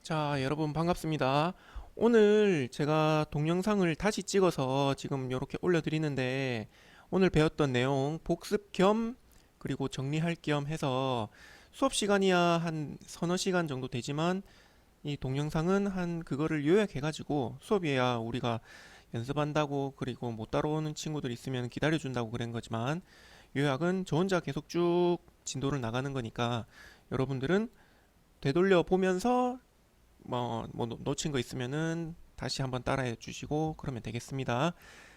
자, 여러분 반갑습니다. 오늘 제가 동영상을 다시 찍어서 지금 이렇게 올려드리는데 오늘 배웠던 내용 복습 겸 그리고 정리할 겸 해서 수업 시간이야 한 서너 시간 정도 되지만 이 동영상은 한 그거를 요약해가지고 수업이야 우리가 연습한다고 그리고 못 따라오는 친구들 있으면 기다려준다고 그런 거지만 요약은 저 혼자 계속 쭉 진도를 나가는 거니까 여러분들은 되돌려 보면서 놓친 거 있으면은 다시 한번 따라해 주시고 그러면 되겠습니다.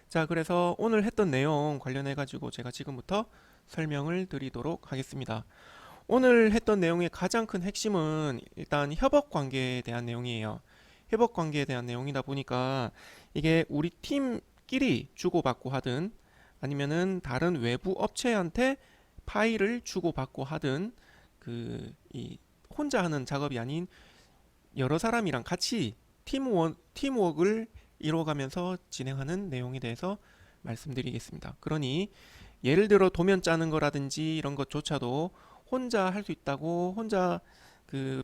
자, 그래서 오늘 했던 내용 관련해 가지고 제가 지금부터 설명을 드리도록 하겠습니다. 오늘 했던 내용의 가장 큰 핵심은 일단 협업 관계에 대한 내용이에요. 협업 관계에 대한 내용이다 보니까 이게 우리 팀끼리 주고받고 하든 아니면은 다른 외부 업체한테 파일을 주고받고 하든 이 혼자 하는 작업이 아닌 여러 사람이랑 같이 팀워크를 이뤄가면서 진행하는 내용에 대해서 말씀드리겠습니다. 그러니 예를 들어 도면 짜는 거라든지 이런 것조차도 혼자 할 수 있다고 혼자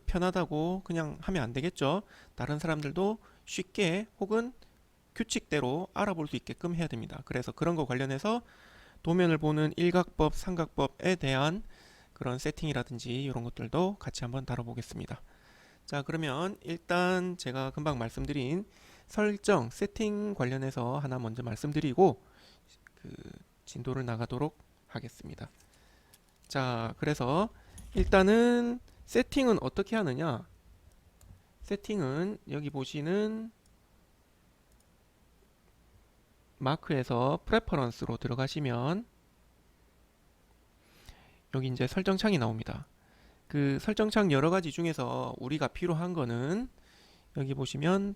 편하다고 그냥 하면 안 되겠죠. 다른 사람들도 쉽게 혹은 규칙대로 알아볼 수 있게끔 해야 됩니다. 그래서 그런 거 관련해서 도면을 보는 일각법, 삼각법에 대한 그런 세팅이라든지 이런 것들도 같이 한번 다뤄보겠습니다. 자, 그러면 일단 제가 금방 말씀드린 설정, 세팅 관련해서 하나 먼저 말씀드리고 그 진도를 나가도록 하겠습니다. 자, 그래서 일단은 세팅은 어떻게 하느냐? 세팅은 여기 보시는 마크에서 프레퍼런스로 들어가시면 여기 이제 설정창이 나옵니다. 그 설정창 여러 가지 중에서 우리가 필요한 거는 여기 보시면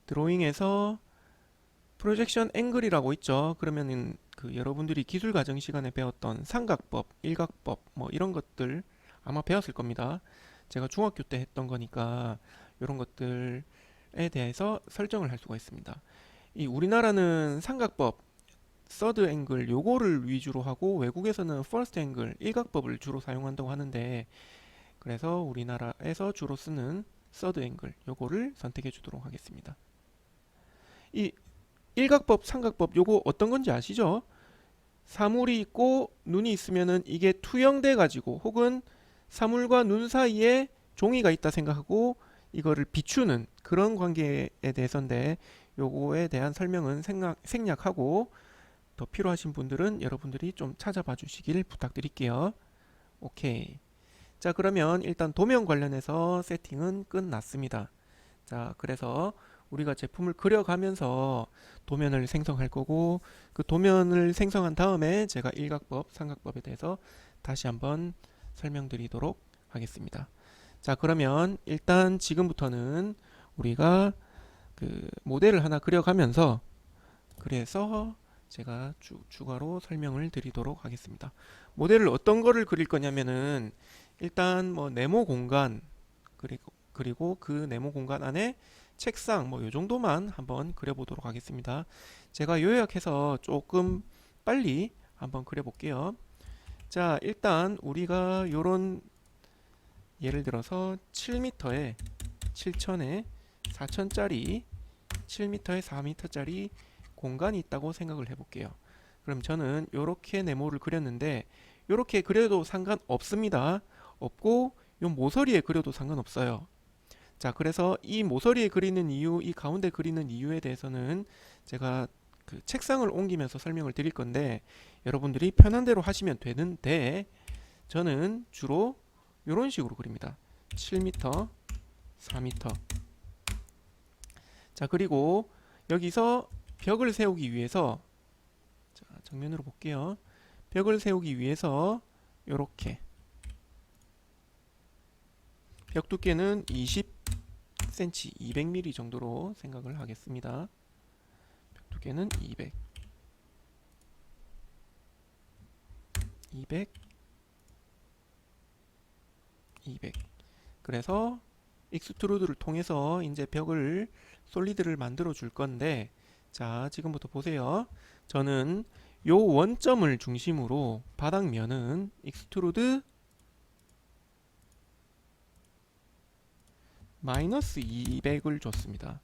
드로잉에서 프로젝션 앵글이라고 있죠. 그러면은 여러분들이 기술 과정 시간에 배웠던 삼각법, 일각법 뭐 이런 것들 아마 배웠을 겁니다. 제가 중학교 때 했던 거니까 이런 것들에 대해서 설정을 할 수가 있습니다. 이 우리나라는 삼각법 서드 앵글 요거를 위주로 하고 외국에서는 퍼스트 앵글 일각법을 주로 사용한다고 하는데 그래서 우리나라에서 주로 쓰는 서드 앵글 요거를 선택해 주도록 하겠습니다. 이 일각법, 삼각법 요거 어떤 건지 아시죠? 사물이 있고 눈이 있으면은 이게 투영돼 가지고 혹은 사물과 눈 사이에 종이가 있다 생각하고 이거를 비추는 그런 관계에 대해서인데 요거에 대한 설명은 생략하고 더 필요하신 분들은 여러분들이 좀 찾아봐 주시길 부탁드릴게요. 오케이. 자, 그러면 일단 도면 관련해서 세팅은 끝났습니다. 자, 그래서 우리가 제품을 그려가면서 도면을 생성할 거고 그 도면을 생성한 다음에 제가 일각법, 삼각법에 대해서 다시 한번 설명드리도록 하겠습니다. 자, 그러면 일단 지금부터는 우리가 모델을 하나 그려가면서 그래서 제가 추가로 설명을 드리도록 하겠습니다. 모델을 어떤 거를 그릴 거냐면은 일단 뭐 네모 공간 그리고 그 네모 공간 안에 책상 뭐 요 정도만 한번 그려보도록 하겠습니다. 제가 요약해서 조금 빨리 한번 그려볼게요. 자, 일단 우리가 요런 예를 들어서 7m에 7천에 4천짜리 7m에 4m짜리 공간이 있다고 생각을 해볼게요. 그럼 저는 이렇게 네모를 그렸는데 이렇게 그려도 상관없습니다. 없고 요 모서리에 그려도 상관없어요. 자, 그래서 이 모서리에 그리는 이유, 이 가운데 그리는 이유에 대해서는 제가 책상을 옮기면서 설명을 드릴 건데 여러분들이 편한 대로 하시면 되는데 저는 주로 이런 식으로 그립니다. 7m, 4m. 자, 그리고 여기서 벽을 세우기 위해서 자, 정면으로 볼게요. 벽을 세우기 위해서 이렇게 벽 두께는 20cm, 200mm 정도로 생각을 하겠습니다. 벽 두께는 200, 200, 200. 그래서 익스트루드를 통해서 이제 벽을 솔리드를 만들어 줄 건데 자, 지금부터 보세요. 저는 요 원점을 중심으로 바닥면은 익스트루드 마이너스 200을 줬습니다.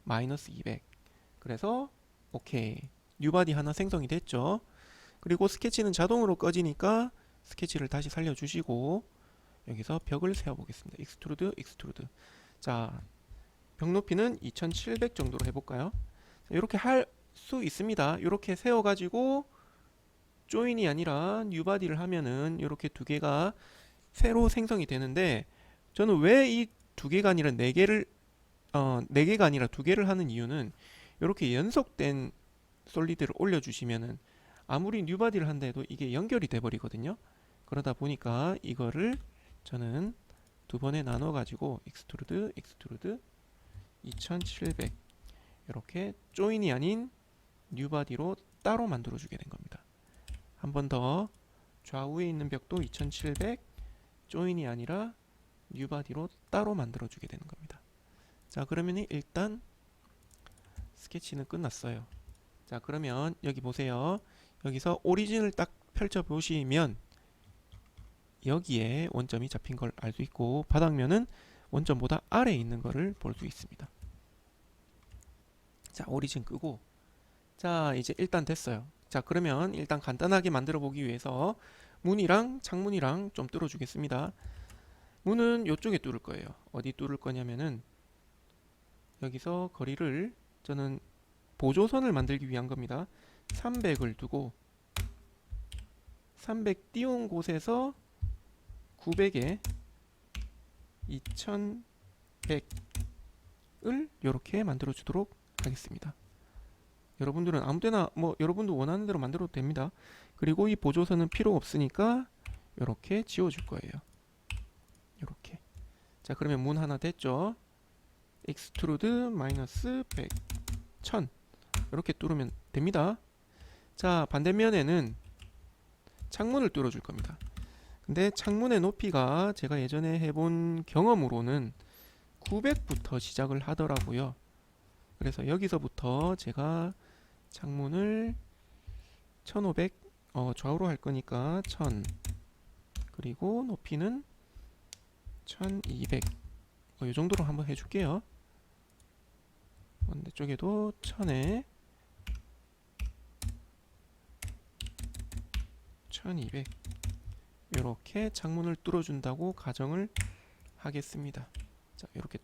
마이너스 200. 그래서 오케이. 뉴바디 하나 생성이 됐죠. 그리고 스케치는 자동으로 꺼지니까 스케치를 다시 살려주시고 여기서 벽을 세워보겠습니다. 익스트루드, 익스트루드. 자, 벽 높이는 2700 정도로 해볼까요? 이렇게 할 수 있습니다. 이렇게 세워가지고 조인이 아니라 뉴바디를 하면은 이렇게 두 개가 새로 생성이 되는데, 저는 왜 이 두 개가 아니라 네 개를 네 개가 아니라 두 개를 하는 이유는, 이렇게 연속된 솔리드를 올려주시면은 아무리 뉴바디를 한다 해도 이게 연결이 돼 버리거든요. 그러다 보니까 이거를 저는 두 번에 나눠 가지고 익스트루드, 익스트루드 2700 이렇게 조인이 아닌 뉴바디로 따로 만들어 주게 된 겁니다. 한 번 더, 좌우에 있는 벽도 2700 조인이 아니라 뉴바디로 따로 만들어 주게 되는 겁니다. 자, 그러면 일단 스케치는 끝났어요. 자, 그러면 여기 보세요. 여기서 오리진을 딱 펼쳐 보시면 여기에 원점이 잡힌 걸 알 수 있고, 바닥면은 원점보다 아래에 있는 거를 볼 수 있습니다. 자, 오리진 끄고, 자, 이제 일단 됐어요. 자, 그러면 일단 간단하게 만들어 보기 위해서 문이랑 창문이랑 좀 뚫어 주겠습니다. 문은 이쪽에 뚫을 거예요. 어디 뚫을 거냐면은 여기서 거리를, 저는 보조선을 만들기 위한 겁니다. 300을 두고 300 띄운 곳에서 900에 2100을 이렇게 만들어 주도록 하겠습니다. 여러분들은 아무 때나 여러분도 원하는 대로 만들어도 됩니다. 그리고 이 보조선은 필요 없으니까 이렇게 지워 줄 거예요. 이렇게. 자, 그러면 문 하나 됐죠. 익스트루드 마이너스 100 1000 이렇게 뚫으면 됩니다. 자, 반대면에는 창문을 뚫어 줄 겁니다. 근데 창문의 높이가 제가 예전에 해본 경험으로는 900부터 시작을 하더라고요. 그래서 여기서부터 제가 창문을 1500 좌우로 할 거니까 1000, 그리고 높이는 1200 이 정도로 한번 해줄게요. 반대쪽에도 1000에 1200 이렇게 창문을 뚫어준다고 가정을 하겠습니다. 자, 이렇게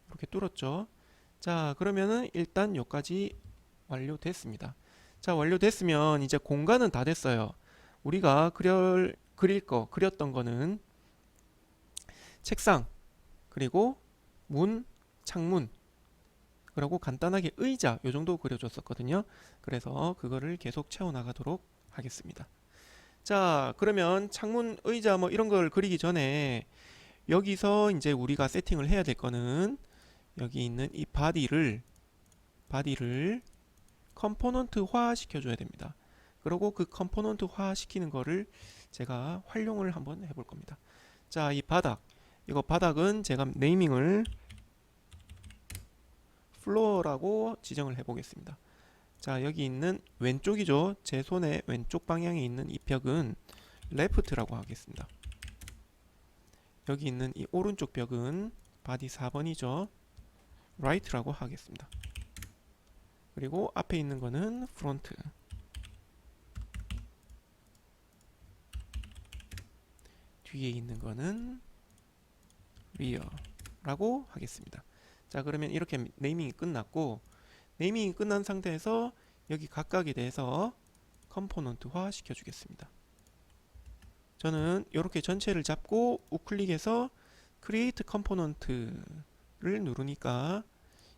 이렇게 뚫었죠. 자, 그러면은 일단 여기까지 완료됐습니다. 자, 완료됐으면 이제 공간은 다 됐어요. 우리가 그렸던 거는 책상, 그리고 문, 창문, 그리고 간단하게 의자 요 정도 그려줬었거든요. 그래서 그거를 계속 채워나가도록 하겠습니다. 자, 그러면 창문, 의자 이런 걸 그리기 전에 여기서 이제 우리가 세팅을 해야 될 거는 여기 있는 이 바디를 컴포넌트화 시켜줘야 됩니다. 그리고 그 컴포넌트화 시키는 거를 제가 활용을 한번 해볼 겁니다. 자, 이 이거 바닥은 제가 네이밍을 플로어라고 지정을 해보겠습니다. 자, 여기 있는 왼쪽이죠. 제 손의 왼쪽 방향에 있는 이 벽은 레프트라고 하겠습니다. 여기 있는 이 오른쪽 벽은 바디 4번이죠. 라이트라고 하겠습니다. 그리고 앞에 있는 거는 프론트, 뒤에 있는 거는 리어라고 하겠습니다. 자, 그러면 이렇게 네이밍이 끝났고, 네이밍이 끝난 상태에서 여기 각각에 대해서 컴포넌트화 시켜주겠습니다. 저는 이렇게 전체를 잡고 우클릭해서 Create Component를 누르니까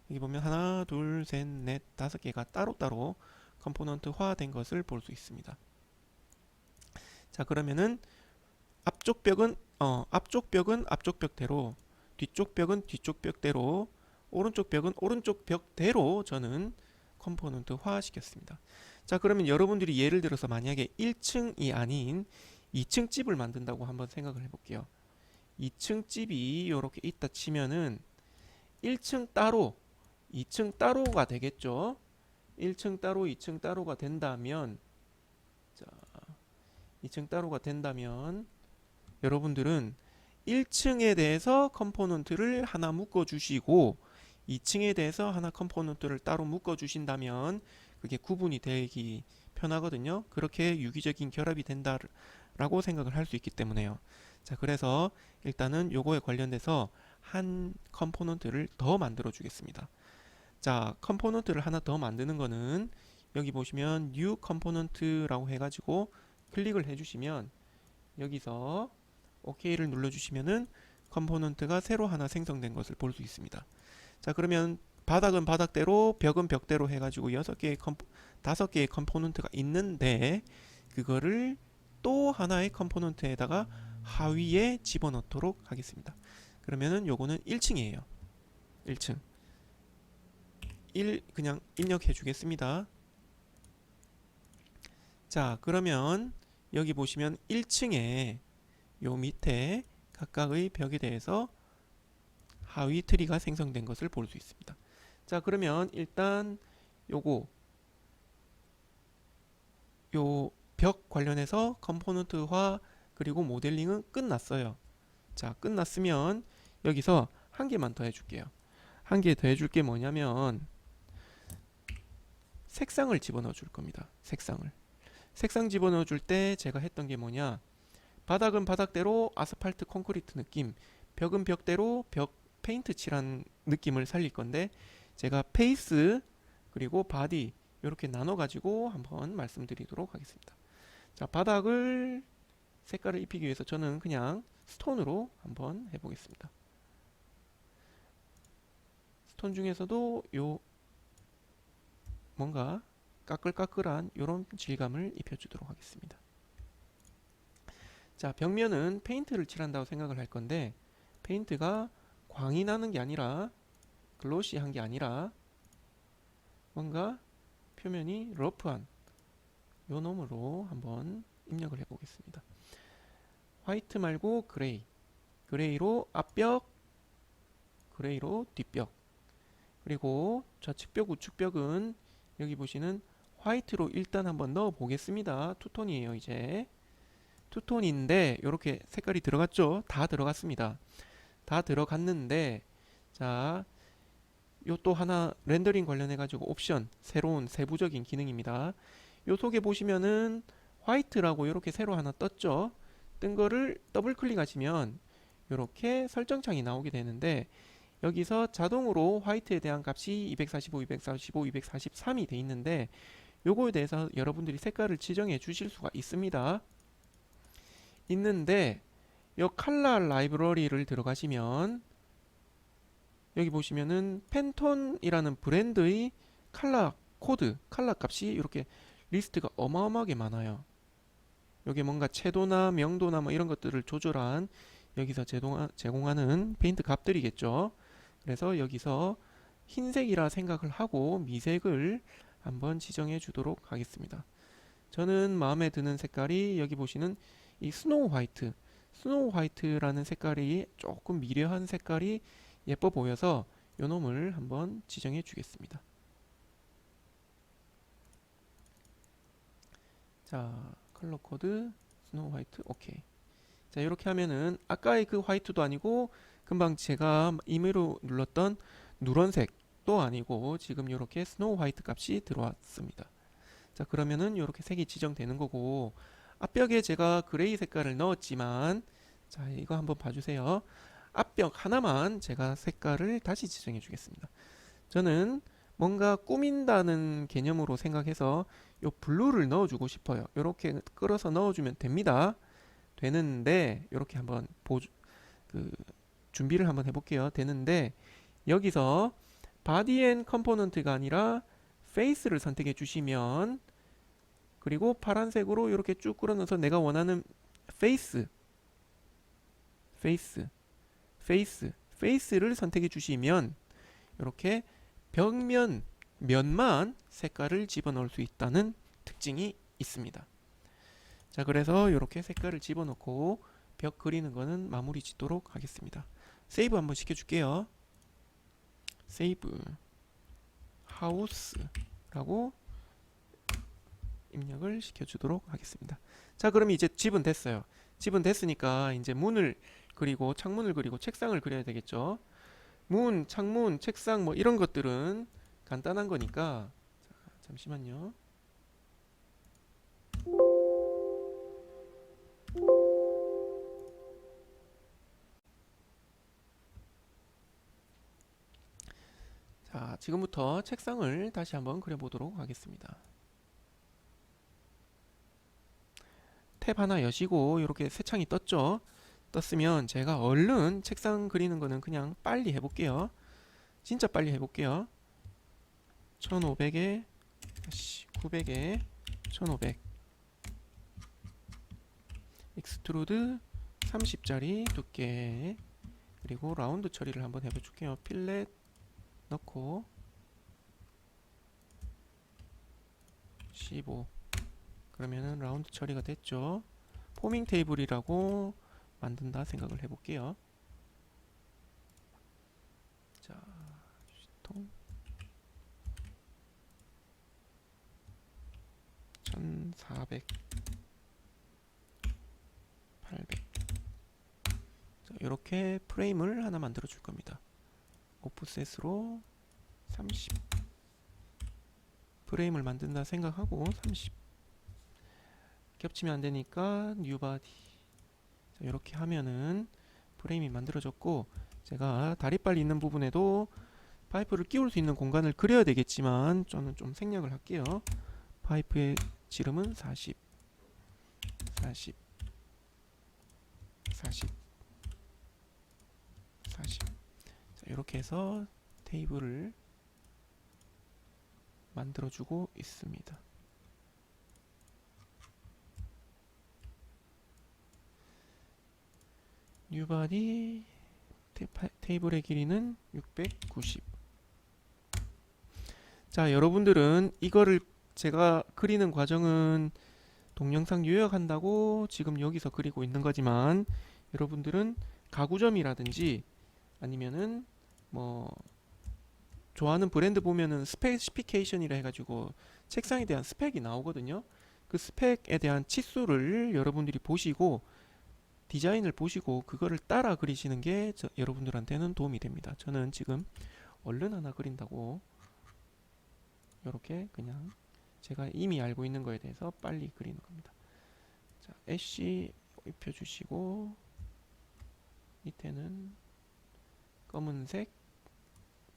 여기 보면 하나, 둘, 셋, 넷, 다섯 개가 따로따로 컴포넌트화 된 것을 볼 수 있습니다. 자, 그러면은 앞쪽 벽은 앞쪽 벽대로, 뒤쪽 벽은 뒤쪽 벽대로, 오른쪽 벽은 오른쪽 벽대로 저는 컴포넌트화 시켰습니다. 자, 그러면 여러분들이 예를 들어서 만약에 1층이 아닌 2층 집을 만든다고 한번 생각을 해볼게요. 2층 집이 이렇게 있다 치면은 1층 따로 2층 따로가 되겠죠. 1층 따로 2층 따로가 된다면, 자, 2층 따로가 된다면 여러분들은 1층에 대해서 컴포넌트를 하나 묶어 주시고 2층에 대해서 하나 컴포넌트를 따로 묶어 주신다면 그게 구분이 되기 편하거든요. 그렇게 유기적인 결합이 된다라고 생각을 할 수 있기 때문에요. 자, 그래서 일단은 요거에 관련돼서 한 컴포넌트를 더 만들어 주겠습니다. 자, 컴포넌트를 하나 더 만드는 거는 여기 보시면 New Component라고 해가지고 클릭을 해주시면 여기서 OK를 눌러주시면은 컴포넌트가 새로 하나 생성된 것을 볼 수 있습니다. 자, 그러면 바닥은 바닥대로 벽은 벽대로 해가지고 5개의 컴포넌트가 있는데 그거를 또 하나의 컴포넌트에다가 하위에 집어넣도록 하겠습니다. 그러면은 요거는 1층이에요. 1층. 1 그냥 입력해 주겠습니다. 자, 그러면 여기 보시면 1층에 요 밑에 각각의 벽에 대해서 하위 트리가 생성된 것을 볼 수 있습니다. 자, 그러면 일단 요거 요 벽 관련해서 컴포넌트화 그리고 모델링은 끝났어요. 자, 끝났으면 여기서 한 개만 더 해줄게요. 한 개 더 해줄 게 뭐냐면 색상을 집어넣어 줄 겁니다. 색상 집어넣어 줄 때 제가 했던 게 뭐냐, 바닥은 바닥대로 아스팔트 콘크리트 느낌, 벽은 벽대로 벽 페인트 칠한 느낌을 살릴 건데 제가 페이스 그리고 바디 이렇게 나눠 가지고 한번 말씀드리도록 하겠습니다. 자, 바닥을 색깔을 입히기 위해서 저는 그냥 스톤으로 한번 해보겠습니다. 스톤 중에서도 요 뭔가 까끌까끌한 이런 질감을 입혀주도록 하겠습니다. 자, 벽면은 페인트를 칠한다고 생각을 할 건데 페인트가 광이 나는 게 아니라 글로시한 게 아니라 뭔가 표면이 러프한 요 놈으로 한번 입력을 해보겠습니다. 화이트 말고 그레이, 그레이로 앞벽, 그레이로 뒷벽, 그리고 좌측벽 우측벽은 여기 보시는 화이트로 일단 한번 넣어 보겠습니다. 투톤이에요. 이제 투톤인데 이렇게 색깔이 들어갔죠. 다 들어갔습니다. 다 들어갔는데 자, 요 또 하나 렌더링 관련해 가지고 옵션, 새로운 세부적인 기능입니다. 요 속에 보시면은 화이트라고 이렇게 새로 하나 떴죠. 뜬 거를 더블 클릭하시면 이렇게 설정창이 나오게 되는데 여기서 자동으로 화이트에 대한 값이 245, 245, 243이 돼 있는데 요거에 대해서 여러분들이 색깔을 지정해 주실 수가 있습니다. 있는데 요 컬러 라이브러리를 들어가시면 여기 보시면은 팬톤이라는 브랜드의 컬러 코드, 컬러 값이 이렇게 리스트가 어마어마하게 많아요. 여기 뭔가 채도나 명도나 뭐 이런 것들을 조절한 여기서 제공하는 페인트 값들이겠죠. 그래서 여기서 흰색이라 생각을 하고 미색을 한번 지정해 주도록 하겠습니다. 저는 마음에 드는 색깔이 여기 보시는 이 스노우 화이트라는 색깔이 조금 미려한 색깔이 예뻐 보여서 요 놈을 한번 지정해 주겠습니다. 자, 컬러 코드 스노우 화이트 오케이. 자, 이렇게 하면은 아까의 그 화이트도 아니고 금방 제가 임의로 눌렀던 누런색도 아니고 지금 이렇게 스노우 화이트 값이 들어왔습니다. 자, 그러면은 이렇게 색이 지정되는 거고 앞벽에 제가 그레이 색깔을 넣었지만 자, 이거 한번 봐주세요. 앞벽 하나만 제가 색깔을 다시 지정해 주겠습니다. 저는 뭔가 꾸민다는 개념으로 생각해서 요 블루를 넣어주고 싶어요. 이렇게 끌어서 넣어주면 됩니다. 되는데 이렇게 한번 준비를 한번 해볼게요. 되는데 여기서 바디 앤 컴포넌트가 아니라 페이스를 선택해 주시면 그리고 파란색으로 이렇게 쭉 끌어넣어서 내가 원하는 페이스를 선택해 주시면 이렇게 면만 색깔을 집어넣을 수 있다는 특징이 있습니다. 자, 그래서 이렇게 색깔을 집어넣고 벽 그리는 거는 마무리 짓도록 하겠습니다. 세이브 한번 시켜줄게요. 세이브 하우스라고 입력을 시켜주도록 하겠습니다. 자, 그럼 이제 집은 됐어요. 집은 됐으니까 이제 문을 그리고 창문을 그리고 책상을 그려야 되겠죠. 문, 창문, 책상 뭐 이런 것들은 간단한 거니까 잠시만요. 자, 지금부터 책상을 다시 한번 그려보도록 하겠습니다. 탭 하나 여시고 이렇게 새 창이 떴죠. 떴으면 제가 얼른 책상 그리는 거는 그냥 빨리 해볼게요. 진짜 빨리 해볼게요. 1500에 900에 1500 익스트루드 30짜리 두께 그리고 라운드 처리를 한번 해볼게요. 필렛 넣고 15 그러면은 라운드 처리가 됐죠. 포밍 테이블이라고 만든다 생각을 해볼게요. 자, 통 1400 800 자, 이렇게 프레임을 하나 만들어 줄 겁니다. 오프셋으로 30 프레임을 만든다 생각하고 30 겹치면 안 되니까 뉴바디 이렇게 하면은 프레임이 만들어졌고 제가 다리빨 있는 부분에도 파이프를 끼울 수 있는 공간을 그려야 되겠지만 저는 좀 생략을 할게요. 파이프의 지름은 40 40 40 40 자, 이렇게 해서 테이블을 만들어주고 있습니다. 뉴바디 테이블의 길이는 690 자, 여러분들은 이거를 제가 그리는 과정은 동영상 요약한다고 지금 여기서 그리고 있는 거지만 여러분들은 가구점이라든지 아니면은 뭐 좋아하는 브랜드 보면은 스페시피케이션이라 해가지고 책상에 대한 스펙이 나오거든요. 그 스펙에 대한 치수를 여러분들이 보시고 디자인을 보시고 그거를 따라 그리시는 게 여러분들한테는 도움이 됩니다. 저는 지금 얼른 하나 그린다고 이렇게 그냥 제가 이미 알고 있는 거에 대해서 빨리 그리는 겁니다. 자, 애쉬 입혀주시고 밑에는 검은색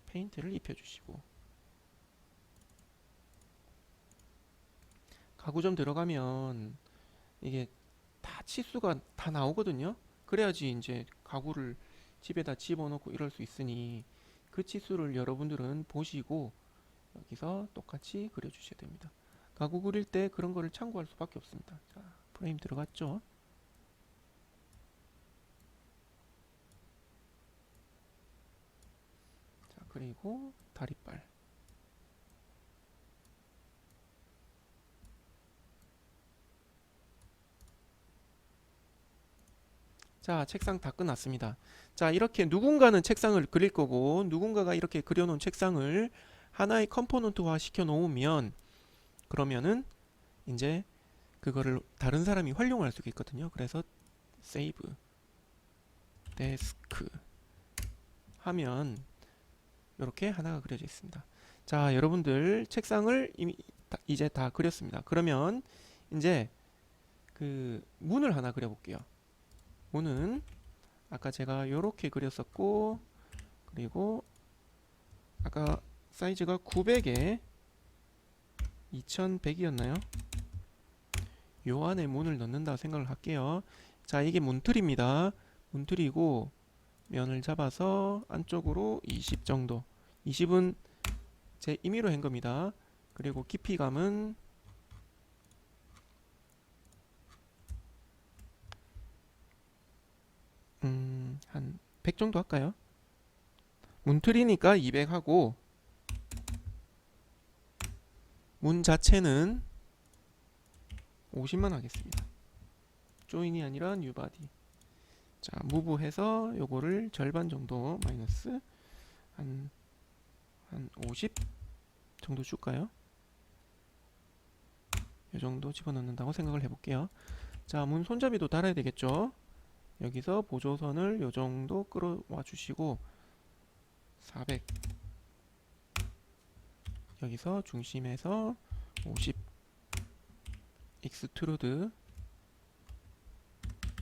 페인트를 입혀주시고 가구점 들어가면 이게 다 치수가 다 나오거든요. 그래야지 이제 가구를 집에다 집어넣고 이럴 수 있으니 그 치수를 여러분들은 보시고 여기서 똑같이 그려주셔야 됩니다. 가구 그릴 때 그런 거를 참고할 수밖에 없습니다. 자, 프레임 들어갔죠? 자, 그리고 다리빨. 자, 책상 다 끝났습니다. 자, 이렇게 누군가는 책상을 그릴 거고 누군가가 이렇게 그려놓은 책상을 하나의 컴포넌트화 시켜 놓으면 그러면은 이제 그거를 다른 사람이 활용할 수가 있거든요. 그래서 세이브 데스크 하면 이렇게 하나가 그려져 있습니다. 자, 여러분들 책상을 이미 이제 다 그렸습니다. 그러면 이제 그 문을 하나 그려볼게요. 문은 아까 제가 이렇게 그렸었고 그리고 아까 사이즈가 900에 2100이었나요? 요 안에 문을 넣는다 생각을 할게요. 자, 이게 문틀입니다. 문틀이고 면을 잡아서 안쪽으로 20 정도 20은 제 임의로 한 겁니다. 그리고 깊이감은 한 100 정도 할까요? 문틀이니까 200 하고 문 자체는 50만 하겠습니다. 조인이 아니라 뉴바디. 자, 무브해서 요거를 절반 정도 마이너스 한 50 정도 줄까요? 이 정도 집어넣는다고 생각을 해볼게요. 자, 문 손잡이도 달아야 되겠죠. 여기서 보조선을 요 정도 끌어와 주시고 400, 여기서 중심에서 50 익스트루드.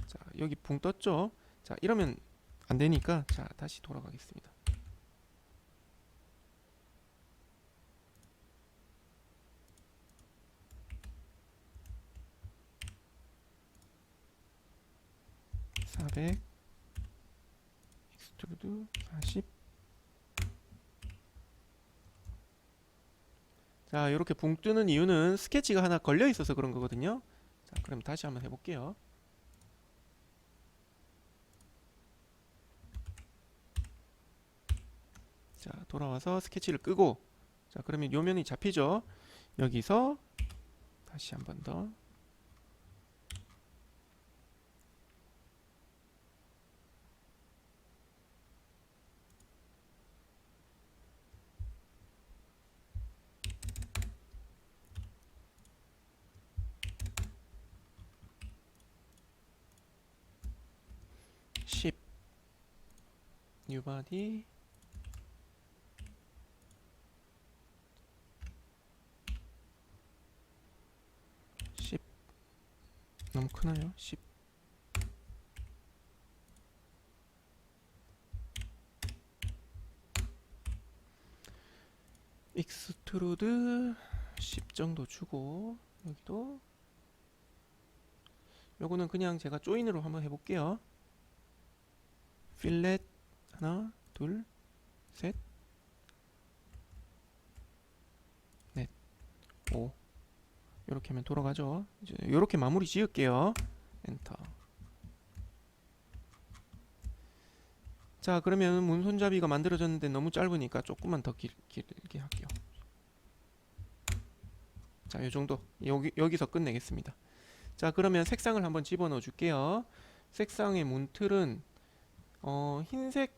자, 여기 붕 떴죠. 자, 이러면 안 되니까 자, 다시 돌아가겠습니다. 익스트루드 40. 자, 이렇게 붕 뜨는 이유는 스케치가 하나 걸려 있어서 그런 거거든요. 자, 그럼 다시 한번 해볼게요. 자, 돌아와서 스케치를 끄고, 자, 그러면 요면이 잡히죠. 여기서 다시 한번 더. 뉴바디 10. 너무 크나요? 10. 익스트루드 10 정도 주고, 여기도 요거는 그냥 제가 조인으로 한번 해볼게요. 필렛 하나, 둘, 셋, 넷, 5. 이렇게 하면 돌아가죠. 이제 이렇게 마무리 지을게요. 엔터. 자, 그러면 문 손잡이가 만들어졌는데 너무 짧으니까 조금만 더 길게 할게요. 자, 이 정도. 여기서 끝내겠습니다. 자, 그러면 색상을 한번 집어넣어 줄게요. 색상의 문틀은 흰색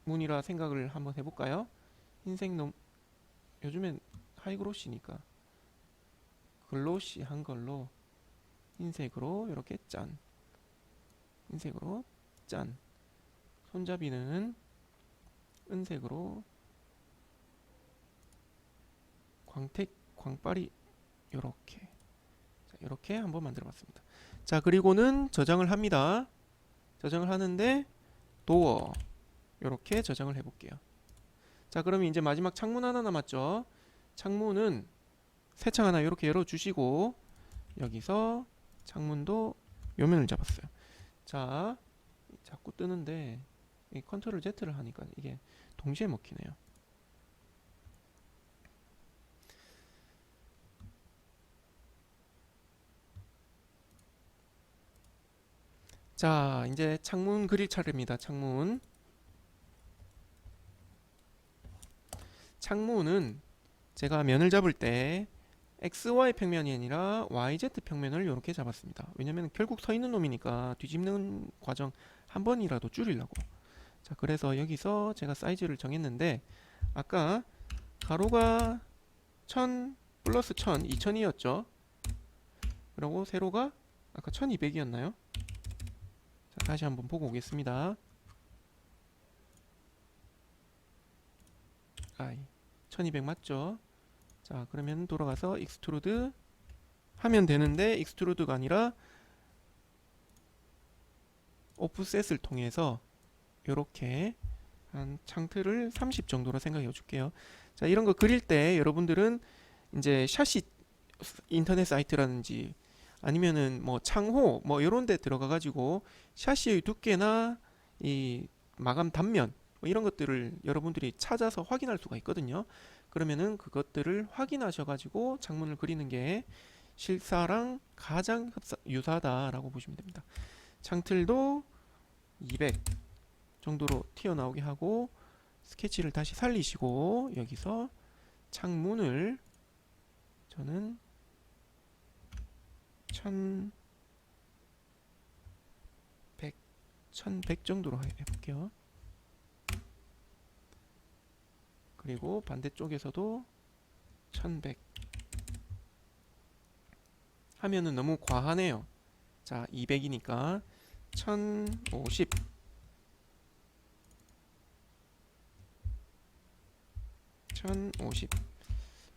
문이라 생각을 한번 해볼까요? 흰색 요즘엔 하이그로시니까 글로시한 걸로 흰색으로 이렇게 짠. 흰색으로 짠. 손잡이는 은색으로 광빨이 요렇게. 자, 이렇게 한번 만들어 봤습니다. 자, 그리고는 저장을 합니다. 저장을 하는데 도어 요렇게 저장을 해 볼게요. 자, 그러면 이제 마지막 창문 하나 남았죠. 창문은 새 창 하나 이렇게 열어 주시고, 여기서 창문도 요면을 잡았어요. 자, 자꾸 뜨는데 이 컨트롤 Z를 하니까 이게 동시에 먹히네요. 자, 이제 창문 그릴 차례입니다. 창문은 제가 면을 잡을 때 XY 평면이 아니라 YZ 평면을 이렇게 잡았습니다. 왜냐면 결국 서 있는 놈이니까 뒤집는 과정 한 번이라도 줄이려고. 자, 그래서 여기서 제가 사이즈를 정했는데, 아까 가로가 1000 플러스 1000, 2000이었죠. 그리고 세로가 아까 1200이었나요? 자, 다시 한번 보고 오겠습니다. 1200 맞죠? 자, 그러면 돌아가서 익스트루드 하면 되는데, 익스트루드가 아니라 오프셋을 통해서 이렇게 한 창틀을 30 정도로 생각해 줄게요. 자, 이런 거 그릴 때 여러분들은 이제 샤시 인터넷 사이트라든지 아니면은 뭐 창호 뭐 이런 데 들어가 가지고 샤시의 두께나 이 마감 단면 뭐 이런 것들을 여러분들이 찾아서 확인할 수가 있거든요. 그러면은 그것들을 확인하셔 가지고 창문을 그리는 게 실사랑 가장 유사하다라고 보시면 됩니다. 창틀도 200 정도로 튀어나오게 하고, 스케치를 다시 살리시고 여기서 창문을 저는 1100 정도로 해볼게요. 그리고 반대쪽에서도 1100 하면은 너무 과하네요. 자, 200이니까 1050.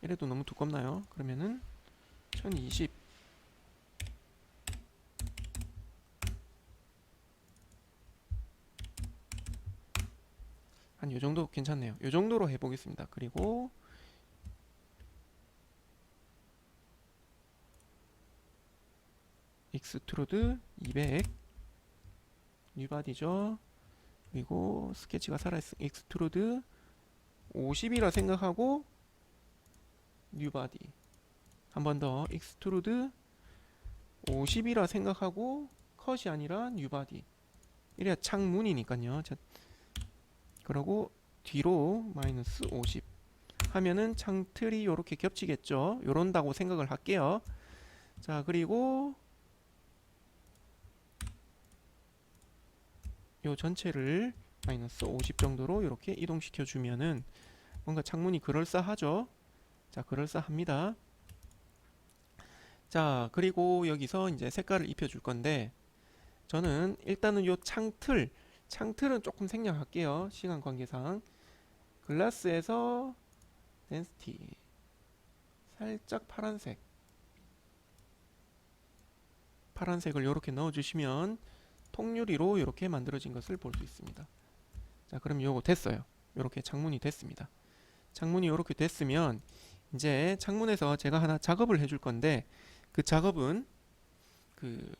이래도 너무 두껍나요? 그러면은 1020. 한 요정도 괜찮네요. 요정도로 해보겠습니다. 그리고 익스트루드 200 뉴바디죠. 그리고 스케치가 살아있으 익스트루드 50이라 생각하고 뉴바디. 한 번 더 익스트루드 50이라 생각하고 컷이 아니라 뉴바디. 이래야 창문이니까요. 자, 그러고 뒤로 마이너스 50 하면은 창틀이 요렇게 겹치겠죠. 요런다고 생각을 할게요. 자, 그리고 요 전체를 마이너스 50 정도로 이렇게 이동시켜 주면은 뭔가 창문이 그럴싸하죠. 자, 그럴싸합니다. 자, 그리고 여기서 이제 색깔을 입혀 줄 건데, 저는 일단은 요 창틀은 조금 생략할게요. 시간 관계상. 글라스에서 덴시티 살짝 파란색을 이렇게 넣어 주시면 통유리로 이렇게 만들어진 것을 볼 수 있습니다. 자, 그럼 요거 됐어요. 이렇게 창문이 됐습니다. 창문이 이렇게 됐으면 이제 창문에서 제가 하나 작업을 해줄 건데, 그 작업은 그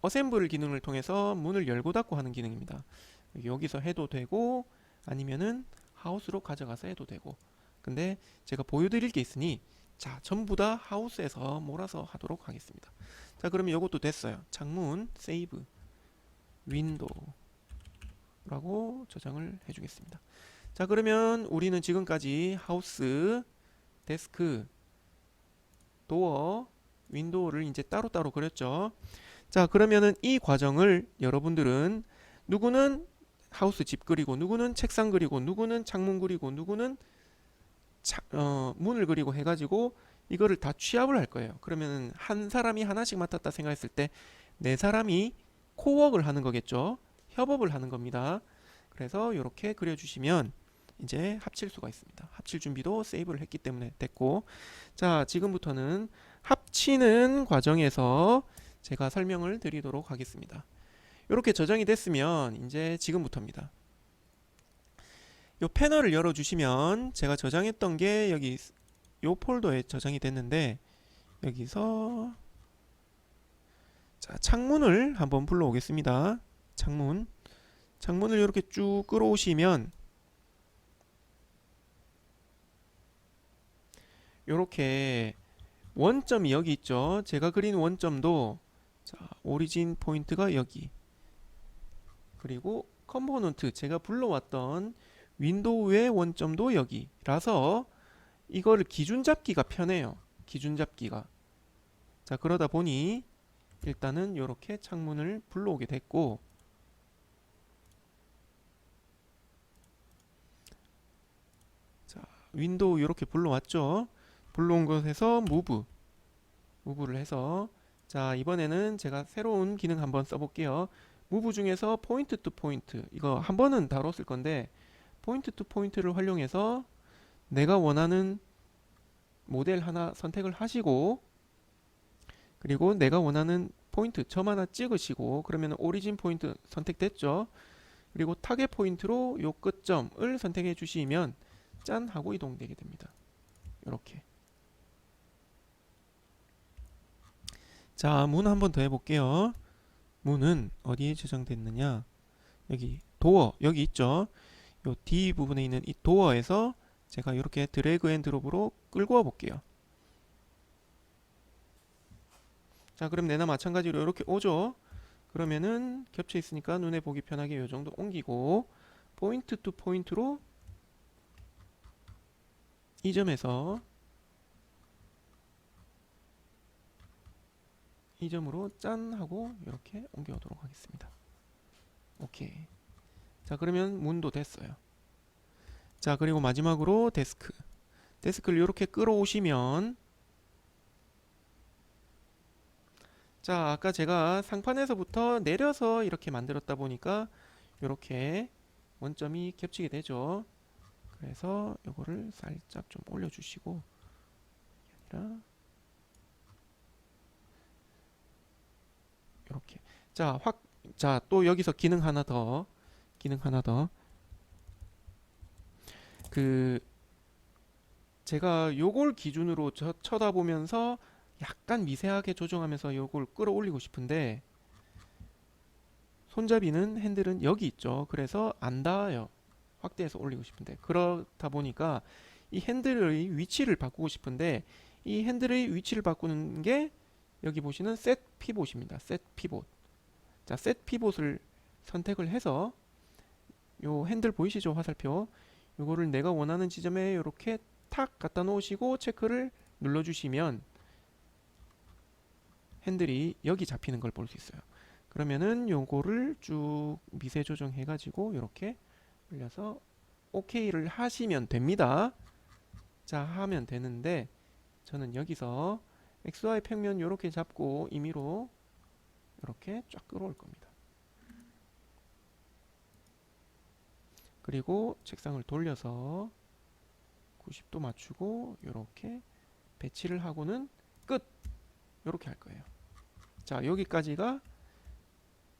어셈블 기능을 통해서 문을 열고 닫고 하는 기능입니다. 여기서 해도 되고 아니면은 하우스로 가져가서 해도 되고, 근데 제가 보여드릴 게 있으니 자, 전부 다 하우스에서 몰아서 하도록 하겠습니다. 자, 그러면 이것도 됐어요. 창문 세이브 윈도우라고 저장을 해주겠습니다. 자, 그러면 우리는 지금까지 하우스, 데스크, 도어, 윈도우를 이제 따로따로 그렸죠. 자, 그러면은 이 과정을 여러분들은 누구는 하우스 집 그리고, 누구는 책상 그리고, 누구는 창문 그리고, 누구는 문을 그리고 해가지고 이거를 다 취합을 할 거예요. 그러면은 한 사람이 하나씩 맡았다 생각했을 때 네 사람이 코워크를 하는 거겠죠. 협업을 하는 겁니다. 그래서 이렇게 그려주시면 이제 합칠 수가 있습니다. 합칠 준비도 세이브를 했기 때문에 됐고, 자, 지금부터는 합치는 과정에서 제가 설명을 드리도록 하겠습니다. 이렇게 저장이 됐으면 이제 지금부터입니다. 이 패널을 열어주시면 제가 저장했던 게 여기 이 폴더에 저장이 됐는데, 여기서 자, 창문을 한번 불러오겠습니다. 창문을 이렇게 쭉 끌어오시면 이렇게 원점이 여기 있죠. 제가 그린 원점도 자, 오리진 포인트가 여기, 그리고 컴포넌트 제가 불러왔던 윈도우의 원점도 여기라서 이거를 기준 잡기가 편해요. 기준 잡기가. 자, 그러다 보니 일단은 이렇게 창문을 불러오게 됐고, 자, 윈도우 이렇게 불러왔죠. 불러온 것에서 무브를 해서, 자, 이번에는 제가 새로운 기능 한번 써볼게요. 무브 중에서 포인트 투 포인트, 이거 한 번은 다뤘을 건데, 포인트 투 포인트를 활용해서 내가 원하는 모델 하나 선택을 하시고, 그리고 내가 원하는 포인트 점 하나 찍으시고, 그러면 오리진 포인트 선택됐죠. 그리고 타겟 포인트로 요 끝점을 선택해 주시면 짠 하고 이동되게 됩니다. 이렇게. 자, 문 한번 더 해볼게요. 문은 어디에 저장됐느냐, 여기 도어 여기 있죠. 요 D 부분에 있는 이 도어에서 제가 이렇게 드래그 앤 드롭으로 끌고 와 볼게요. 자, 그럼 내나 마찬가지로 이렇게 오죠. 그러면은 겹쳐 있으니까 눈에 보기 편하게 요 정도 옮기고, 포인트 투 포인트로 이 점에서 이 점으로 짠 하고 이렇게 옮겨오도록 하겠습니다. 오케이. 자, 그러면 문도 됐어요. 자, 그리고 마지막으로 데스크를 이렇게 끌어오시면, 자, 아까 제가 상판에서부터 내려서 이렇게 만들었다 보니까 이렇게 원점이 겹치게 되죠. 그래서 요거를 살짝 좀 올려주시고, 아니라 이렇게. 자, 자, 또 여기서 기능 하나 더, 기능 하나 더. 그 제가 요걸 기준으로 쳐다보면서 약간 미세하게 조정하면서 요걸 끌어올리고 싶은데, 손잡이는 핸들은 여기 있죠. 그래서 안 닿아요. 확대해서 올리고 싶은데, 그렇다 보니까 이 핸들의 위치를 바꾸고 싶은데, 이 핸들의 위치를 바꾸는 게 여기 보시는 셋 피봇입니다. 셋 피봇. 자, 셋 피봇을 선택을 해서 요 핸들 보이시죠? 화살표. 요거를 내가 원하는 지점에 이렇게 탁 갖다 놓으시고 체크를 눌러주시면 핸들이 여기 잡히는 걸 볼 수 있어요. 그러면은 요거를 쭉 미세 조정해 가지고 이렇게 올려서 OK를 하시면 됩니다. 자, 하면 되는데 저는 여기서 XY 평면 이렇게 잡고 임의로 이렇게 쫙 끌어올 겁니다. 그리고 책상을 돌려서 90도 맞추고 이렇게 배치를 하고는 끝! 이렇게 할 거예요. 자, 여기까지가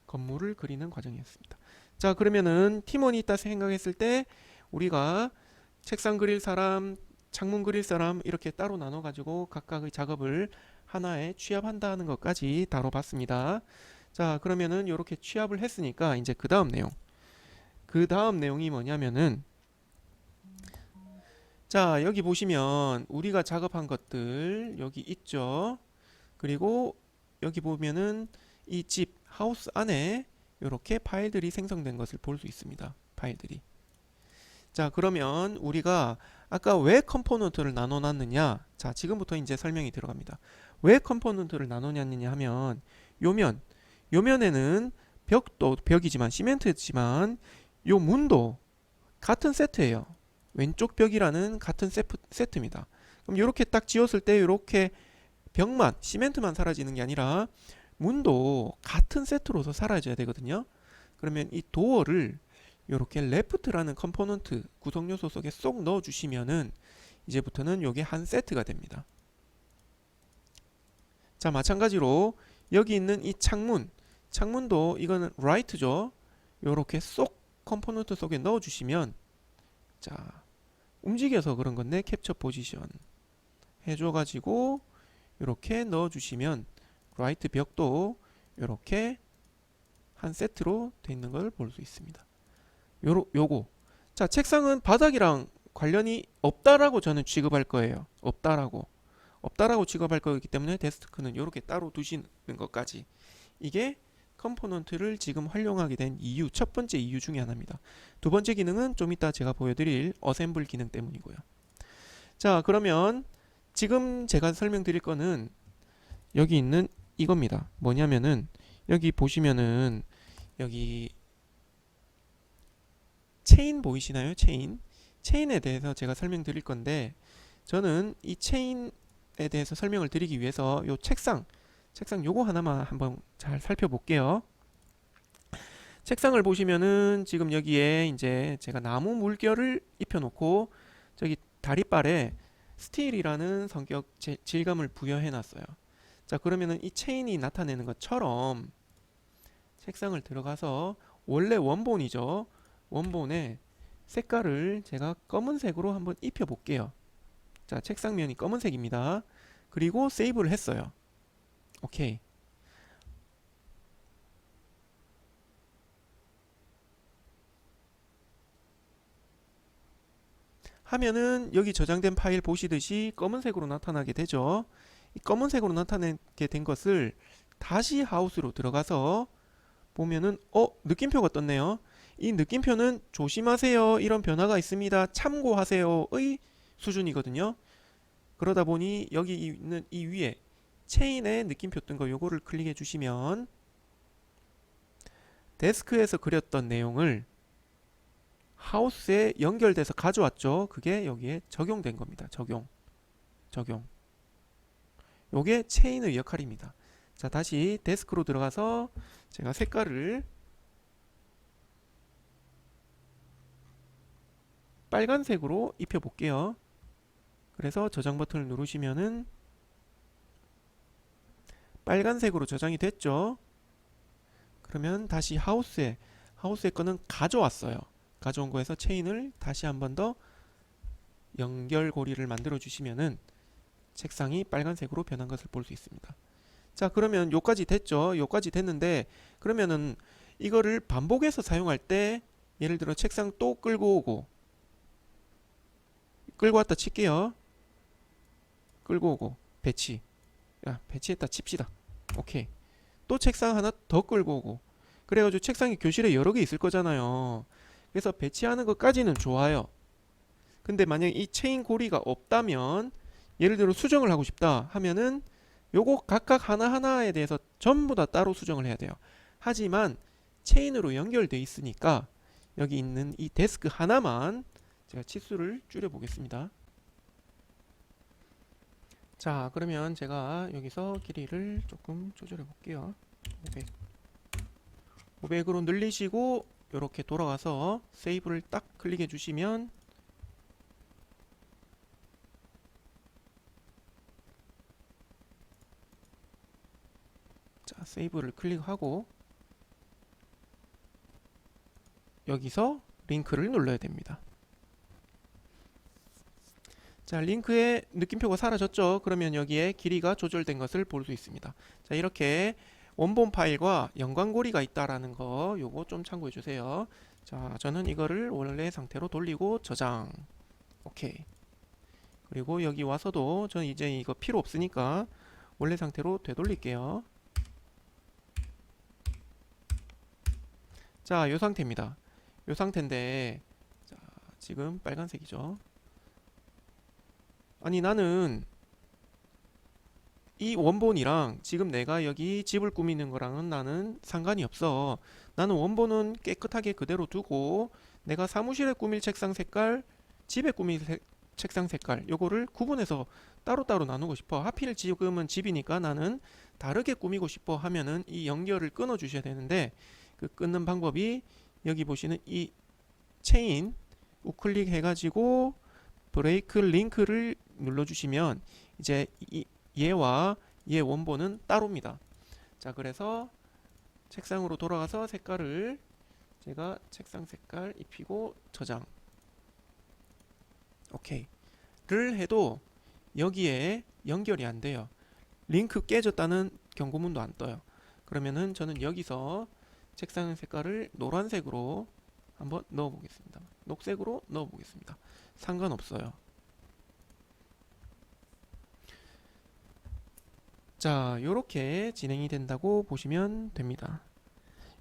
건물을 그리는 과정이었습니다. 자, 그러면은 팀원이 있다 생각했을 때 우리가 책상 그릴 사람, 창문 그릴 사람 이렇게 따로 나눠 가지고 각각의 작업을 하나에 취합한다는 것까지 다뤄봤습니다. 자, 그러면은 이렇게 취합을 했으니까 이제 그 다음 내용. 그 다음 내용이 뭐냐면은, 자, 여기 보시면 우리가 작업한 것들 여기 있죠. 그리고 여기 보면은 이 집 하우스 안에 이렇게 파일들이 생성된 것을 볼 수 있습니다. 파일들이. 자, 그러면 우리가 아까 왜 컴포넌트를 나눠 놨느냐? 자, 지금부터 이제 설명이 들어갑니다. 왜 컴포넌트를 나눠 놨느냐 하면 요면에는 벽도 벽이지만 시멘트지만 요 문도 같은 세트예요. 왼쪽 벽이라는 같은 세트입니다. 그럼 이렇게 딱 지었을 때 이렇게 벽만 시멘트만 사라지는 게 아니라 문도 같은 세트로서 사라져야 되거든요. 그러면 이 도어를 이렇게 레프트라는 컴포넌트 구성 요소 속에 쏙 넣어 주시면은 이제부터는 요게 한 세트가 됩니다. 자, 마찬가지로 여기 있는 이 창문도 이거는 라이트죠. 요렇게 쏙 컴포넌트 속에 넣어 주시면, 자, 움직여서 그런 건데 캡처 포지션 해줘 가지고 이렇게 넣어 주시면 라이트 벽도 이렇게 한 세트로 돼 있는 걸 볼 수 있습니다. 요거. 자, 책상은 바닥이랑 관련이 없다라고 저는 취급할 거예요. 없다라고 취급할 거기 때문에 데스크는 이렇게 따로 두시는 것까지. 이게 컴포넌트를 지금 활용하게 된 이유, 첫 번째 이유 중에 하나입니다. 두 번째 기능은 좀 이따 제가 보여드릴 어셈블 기능 때문이고요. 자, 그러면 지금 제가 설명드릴 거는 여기 있는 이겁니다. 뭐냐면은 여기 보시면은 여기 체인 보이시나요? 체인에 대해서 제가 설명드릴 건데, 저는 이 체인에 대해서 설명을 드리기 위해서 요 책상 요거 하나만 한번 잘 살펴볼게요. 책상을 보시면은 지금 여기에 이제 제가 나무 물결을 입혀놓고 저기 다리빨에 스틸이라는 성격 질감을 부여해 놨어요. 자, 그러면은 이 체인이 나타내는 것처럼 책상을 들어가서 원래 원본이죠. 원본에 색깔을 제가 검은색으로 한번 입혀 볼게요. 자, 책상면이 검은색입니다. 그리고 세이브를 했어요. 오케이. 하면은 여기 저장된 파일 보시듯이 검은색으로 나타나게 되죠. 이 검은색으로 나타나게 된 것을 다시 하우스로 들어가서 보면은 느낌표가 떴네요. 이 느낌표는 조심하세요, 이런 변화가 있습니다, 참고하세요의 수준이거든요. 그러다 보니 여기 있는 이 위에 체인에 느낌표 뜬 거 요거를 클릭해 주시면 데스크에서 그렸던 내용을 하우스에 연결돼서 가져왔죠. 그게 여기에 적용된 겁니다. 적용. 요게 체인의 역할입니다. 자, 다시 데스크로 들어가서 제가 색깔을 빨간색으로 입혀 볼게요. 그래서 저장 버튼을 누르시면은 빨간색으로 저장이 됐죠. 그러면 다시 하우스의 거는 가져왔어요. 가져온 거에서 체인을 다시 한 번 더 연결고리를 만들어 주시면은 색상이 빨간색으로 변한 것을 볼 수 있습니다. 자, 그러면 요까지 됐죠. 요까지 됐는데 그러면은 이거를 반복해서 사용할 때 예를 들어 책상 또 끌고 오고 끌고 왔다 칠게요. 끌고 오고 배치. 야, 배치했다 칩시다. 오케이. 또 책상 하나 더 끌고 오고. 그래가지고 책상이 교실에 여러 개 있을 거잖아요. 그래서 배치하는 것까지는 좋아요. 근데 만약에 이 체인 고리가 없다면 예를 들어 수정을 하고 싶다 하면은 요거 각각 하나하나에 대해서 전부 다 따로 수정을 해야 돼요. 하지만 체인으로 연결돼 있으니까 여기 있는 이 데스크 하나만 제가 치수를 줄여 보겠습니다. 자, 그러면 제가 여기서 길이를 조금 조절해 볼게요. 500으로 늘리시고 이렇게 돌아가서 세이브를 딱 클릭해 주시면 자, 세이브를 클릭하고 여기서 링크를 눌러야 됩니다. 자, 링크의 느낌표가 사라졌죠. 그러면 여기에 길이가 조절된 것을 볼 수 있습니다. 자, 이렇게 원본 파일과 연관고리가 있다라는 거 요거 좀 참고해 주세요. 자, 저는 이거를 원래 상태로 돌리고 저장. 오케이. 그리고 여기 와서도 저는 이제 이거 필요 없으니까 원래 상태로 되돌릴게요. 자, 요 상태입니다. 요 상태인데 자, 지금 빨간색이죠. 아니, 나는 이 원본이랑 지금 내가 여기 집을 꾸미는 거랑은 나는 상관이 없어. 나는 원본은 깨끗하게 그대로 두고 내가 사무실에 꾸밀 책상 색깔, 집에 꾸밀 책상 색깔 요거를 구분해서 따로따로 나누고 싶어. 하필 지금은 집이니까 나는 다르게 꾸미고 싶어 하면은 이 연결을 끊어 주셔야 되는데 그 끊는 방법이 여기 보시는 이 체인 우클릭 해가지고 브레이크 링크를 눌러주시면 이제 얘와 얘 원본은 따로입니다. 자, 그래서 책상으로 돌아가서 색깔을 제가 책상 색깔 입히고 저장. 오케이. 를 해도 여기에 연결이 안 돼요. 링크 깨졌다는 경고문도 안 떠요. 그러면은 저는 여기서 책상 색깔을 노란색으로 한번 넣어 보겠습니다. 녹색으로 넣어 보겠습니다. 상관없어요. 자, 요렇게 진행이 된다고 보시면 됩니다.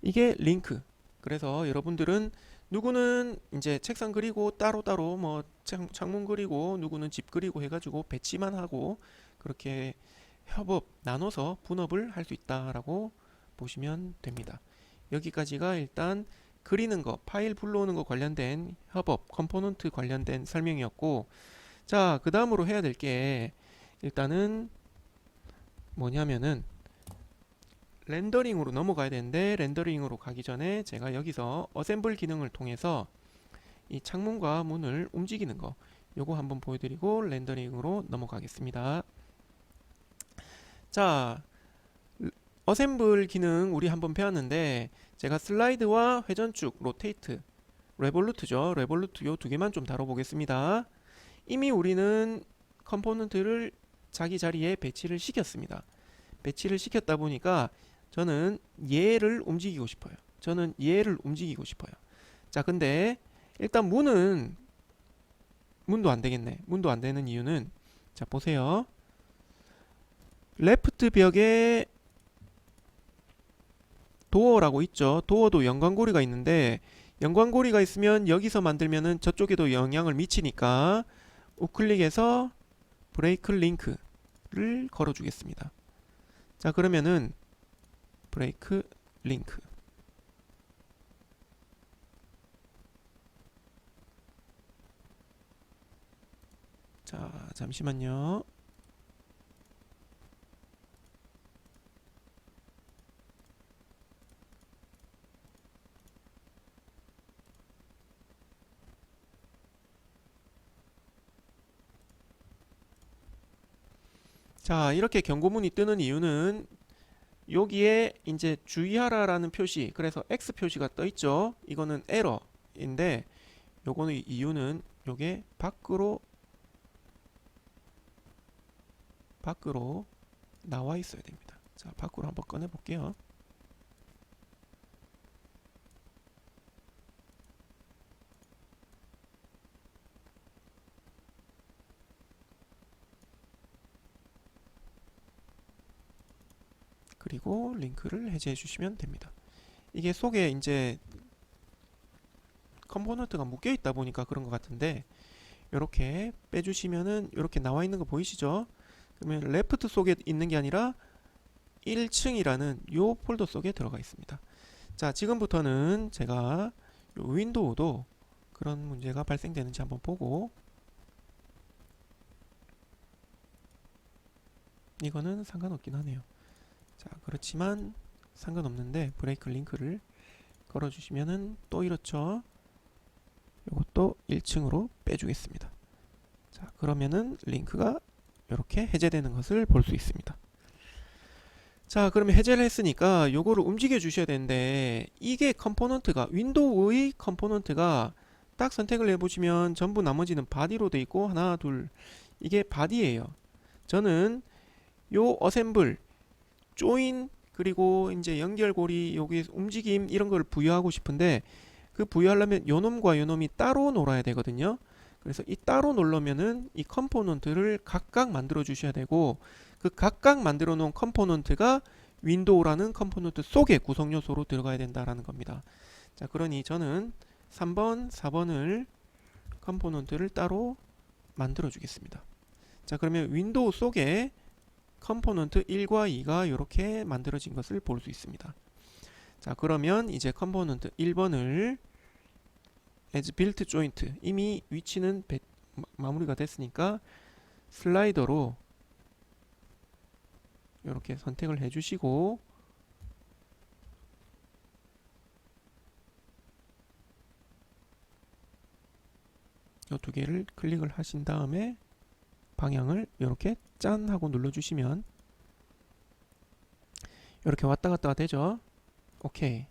이게 링크. 그래서 여러분들은 누구는 이제 책상 그리고 따로따로 뭐 창문 그리고 누구는 집 그리고 해가지고 배치만 하고 그렇게 협업 나눠서 분업을 할 수 있다라고 보시면 됩니다. 여기까지가 일단 그리는 거, 파일 불러오는 거 관련된 협업, 컴포넌트 관련된 설명이었고, 자, 그 다음으로 해야 될 게 일단은 뭐냐면은 렌더링으로 넘어가야 되는데 렌더링으로 가기 전에 제가 여기서 어셈블 기능을 통해서 이 창문과 문을 움직이는 거 요거 한번 보여드리고 렌더링으로 넘어가겠습니다. 자, 어셈블 기능 우리 한번 배웠는데 제가 슬라이드와 회전축, 로테이트, 레볼루트죠. 레볼루트 요 두 개만 좀 다뤄보겠습니다. 이미 우리는 컴포넌트를 자기 자리에 배치를 시켰습니다. 배치를 시켰다 보니까 저는 얘를 움직이고 싶어요. 저는 얘를 움직이고 싶어요. 자, 근데 일단 문도 안 되겠네. 문도 안 되는 이유는 자, 보세요. 레프트 벽에 도어라고 있죠. 도어도 연관고리가 있는데 연관고리가 있으면 여기서 만들면은 저쪽에도 영향을 미치니까 우클릭해서 브레이크 링크를 걸어 주겠습니다. 자, 그러면은 브레이크 링크. 자, 잠시만요. 자, 이렇게 경고문이 뜨는 이유는 여기에 이제 주의하라라는 표시, 그래서 X 표시가 떠 있죠. 이거는 에러인데 요거는 이유는 요게 밖으로 나와 있어야 됩니다. 자, 밖으로 한번 꺼내 볼게요. 그리고 링크를 해제해 주시면 됩니다. 이게 속에 이제 컴포넌트가 묶여 있다 보니까 그런 것 같은데 이렇게 빼주시면은 이렇게 나와 있는 거 보이시죠? 그러면 레프트 속에 있는 게 아니라 1층이라는 요 폴더 속에 들어가 있습니다. 자, 지금부터는 제가 요 윈도우도 그런 문제가 발생되는지 한번 보고, 이거는 상관없긴 하네요. 자, 그렇지만 상관없는데 브레이크 링크를 걸어주시면은 또 이렇죠. 이것도 1층으로 빼주겠습니다. 자, 그러면은 링크가 이렇게 해제되는 것을 볼 수 있습니다. 자, 그러면 해제를 했으니까 요거를 움직여 주셔야 되는데, 이게 컴포넌트가 윈도우의 컴포넌트가 딱 선택을 해보시면 전부 나머지는 바디로 돼 있고 하나 둘, 이게 바디예요. 저는 요 어셈블, 조인, 그리고 이제 연결고리, 여기 움직임 이런 걸 부여하고 싶은데, 그 부여하려면 요놈과 요놈이 따로 놀아야 되거든요. 그래서 이 따로 놀려면은 이 컴포넌트를 각각 만들어 주셔야 되고, 그 각각 만들어 놓은 컴포넌트가 윈도우라는 컴포넌트 속에 구성 요소로 들어가야 된다라는 겁니다. 자, 그러니 저는 3번, 4번을 컴포넌트를 따로 만들어 주겠습니다. 자, 그러면 윈도우 속에 컴포넌트 1과 2가 이렇게 만들어진 것을 볼 수 있습니다. 자, 그러면 이제 컴포넌트 1번을 as built joint, 이미 위치는 마무리가 됐으니까 슬라이더로 이렇게 선택을 해주시고, 이 두 개를 클릭을 하신 다음에 방향을 이렇게 짠 하고 눌러주시면 이렇게 왔다 갔다 되죠. 오케이.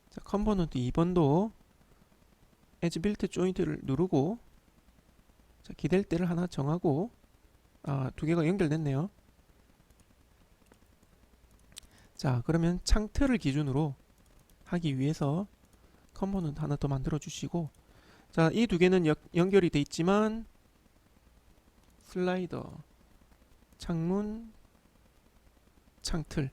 자, 컴포넌트 2번도 as built joint를 누르고, 자, 기댈대를 하나 정하고, 두 개가 연결됐네요. 자, 그러면 창틀을 기준으로 하기 위해서 컴포넌트 하나 더 만들어 주시고, 자, 이 두 개는 연결이 돼 있지만 슬라이더, 창문, 창틀,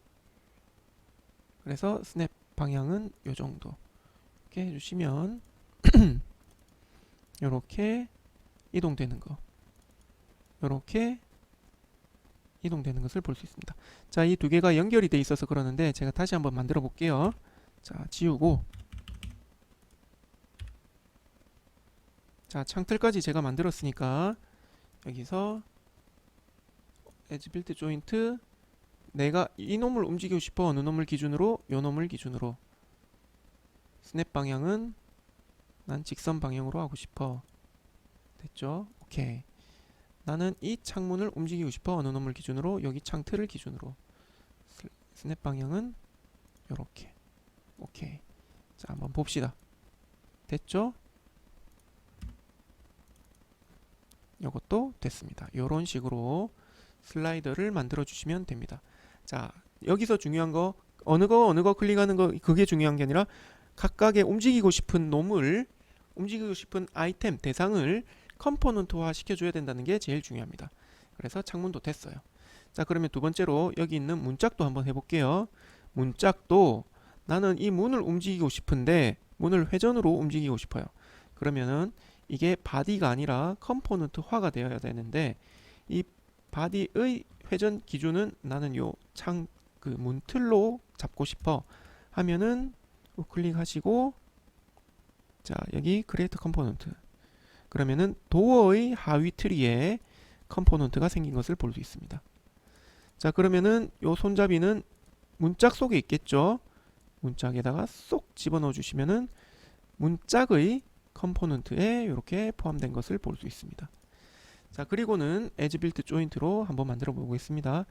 그래서 스냅 방향은 요 정도 이렇게 해주시면 이렇게 이동되는 거, 이렇게 이동되는 것을 볼 수 있습니다. 자, 이 두 개가 연결이 돼 있어서 그러는데 제가 다시 한번 만들어 볼게요. 자, 지우고, 자, 창틀까지 제가 만들었으니까 여기서 에지 빌트 조인트, 내가 이 놈을 움직이고 싶어 어느 놈을 기준으로, 요 놈을 기준으로, 스냅 방향은 난 직선 방향으로 하고 싶어. 됐죠? 오케이. 나는 이 창문을 움직이고 싶어 어느 놈을 기준으로, 여기 창틀을 기준으로, 스냅 방향은 요렇게. 오케이. 자, 한번 봅시다. 됐죠? 요것도 됐습니다. 요런 식으로 슬라이더를 만들어 주시면 됩니다. 자, 여기서 중요한 거 어느 거 클릭하는 거, 그게 중요한 게 아니라 각각의 움직이고 싶은 놈을, 움직이고 싶은 아이템, 대상을 컴포넌트화 시켜줘야 된다는 게 제일 중요합니다. 그래서 창문도 됐어요. 자, 그러면 두 번째로 여기 있는 문짝도 한번 해볼게요. 문짝도 나는 이 문을 움직이고 싶은데 문을 회전으로 움직이고 싶어요. 그러면은 이게 바디가 아니라 컴포넌트화가 되어야 되는데, 이 바디의 회전 기준은 나는 요 그 문틀로 잡고 싶어 하면은 클릭하시고, 자, 여기 크리에이트 컴포넌트, 그러면은 도어의 하위 트리에 컴포넌트가 생긴 것을 볼 수 있습니다. 자, 그러면은 요 손잡이는 문짝 속에 있겠죠. 문짝에다가 쏙 집어넣어 주시면은 문짝의 컴포넌트에 이렇게 포함된 것을 볼 수 있습니다. 자, 그리고는 As Built Joint로 한번 만들어 보겠습니다.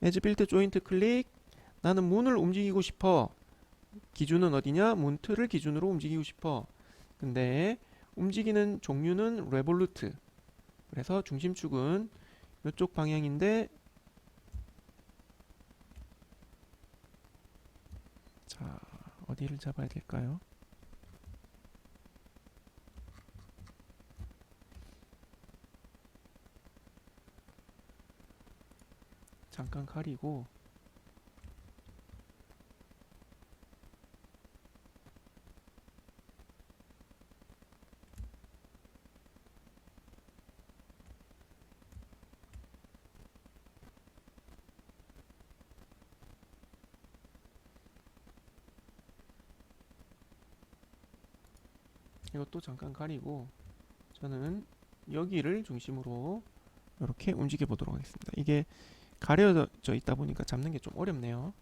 As Built Joint 클릭. 나는 문을 움직이고 싶어. 기준은 어디냐? 문 틀을 기준으로 움직이고 싶어. 근데 움직이는 종류는 레볼루트. 그래서 중심축은 이쪽 방향인데, 자, 어디를 잡아야 될까요? 잠깐 가리고, 이것도 잠깐 가리고, 저는 여기를 중심으로 이렇게 움직여 보도록 하겠습니다. 이게 가려져 있다 보니까 잡는 게 좀 어렵네요.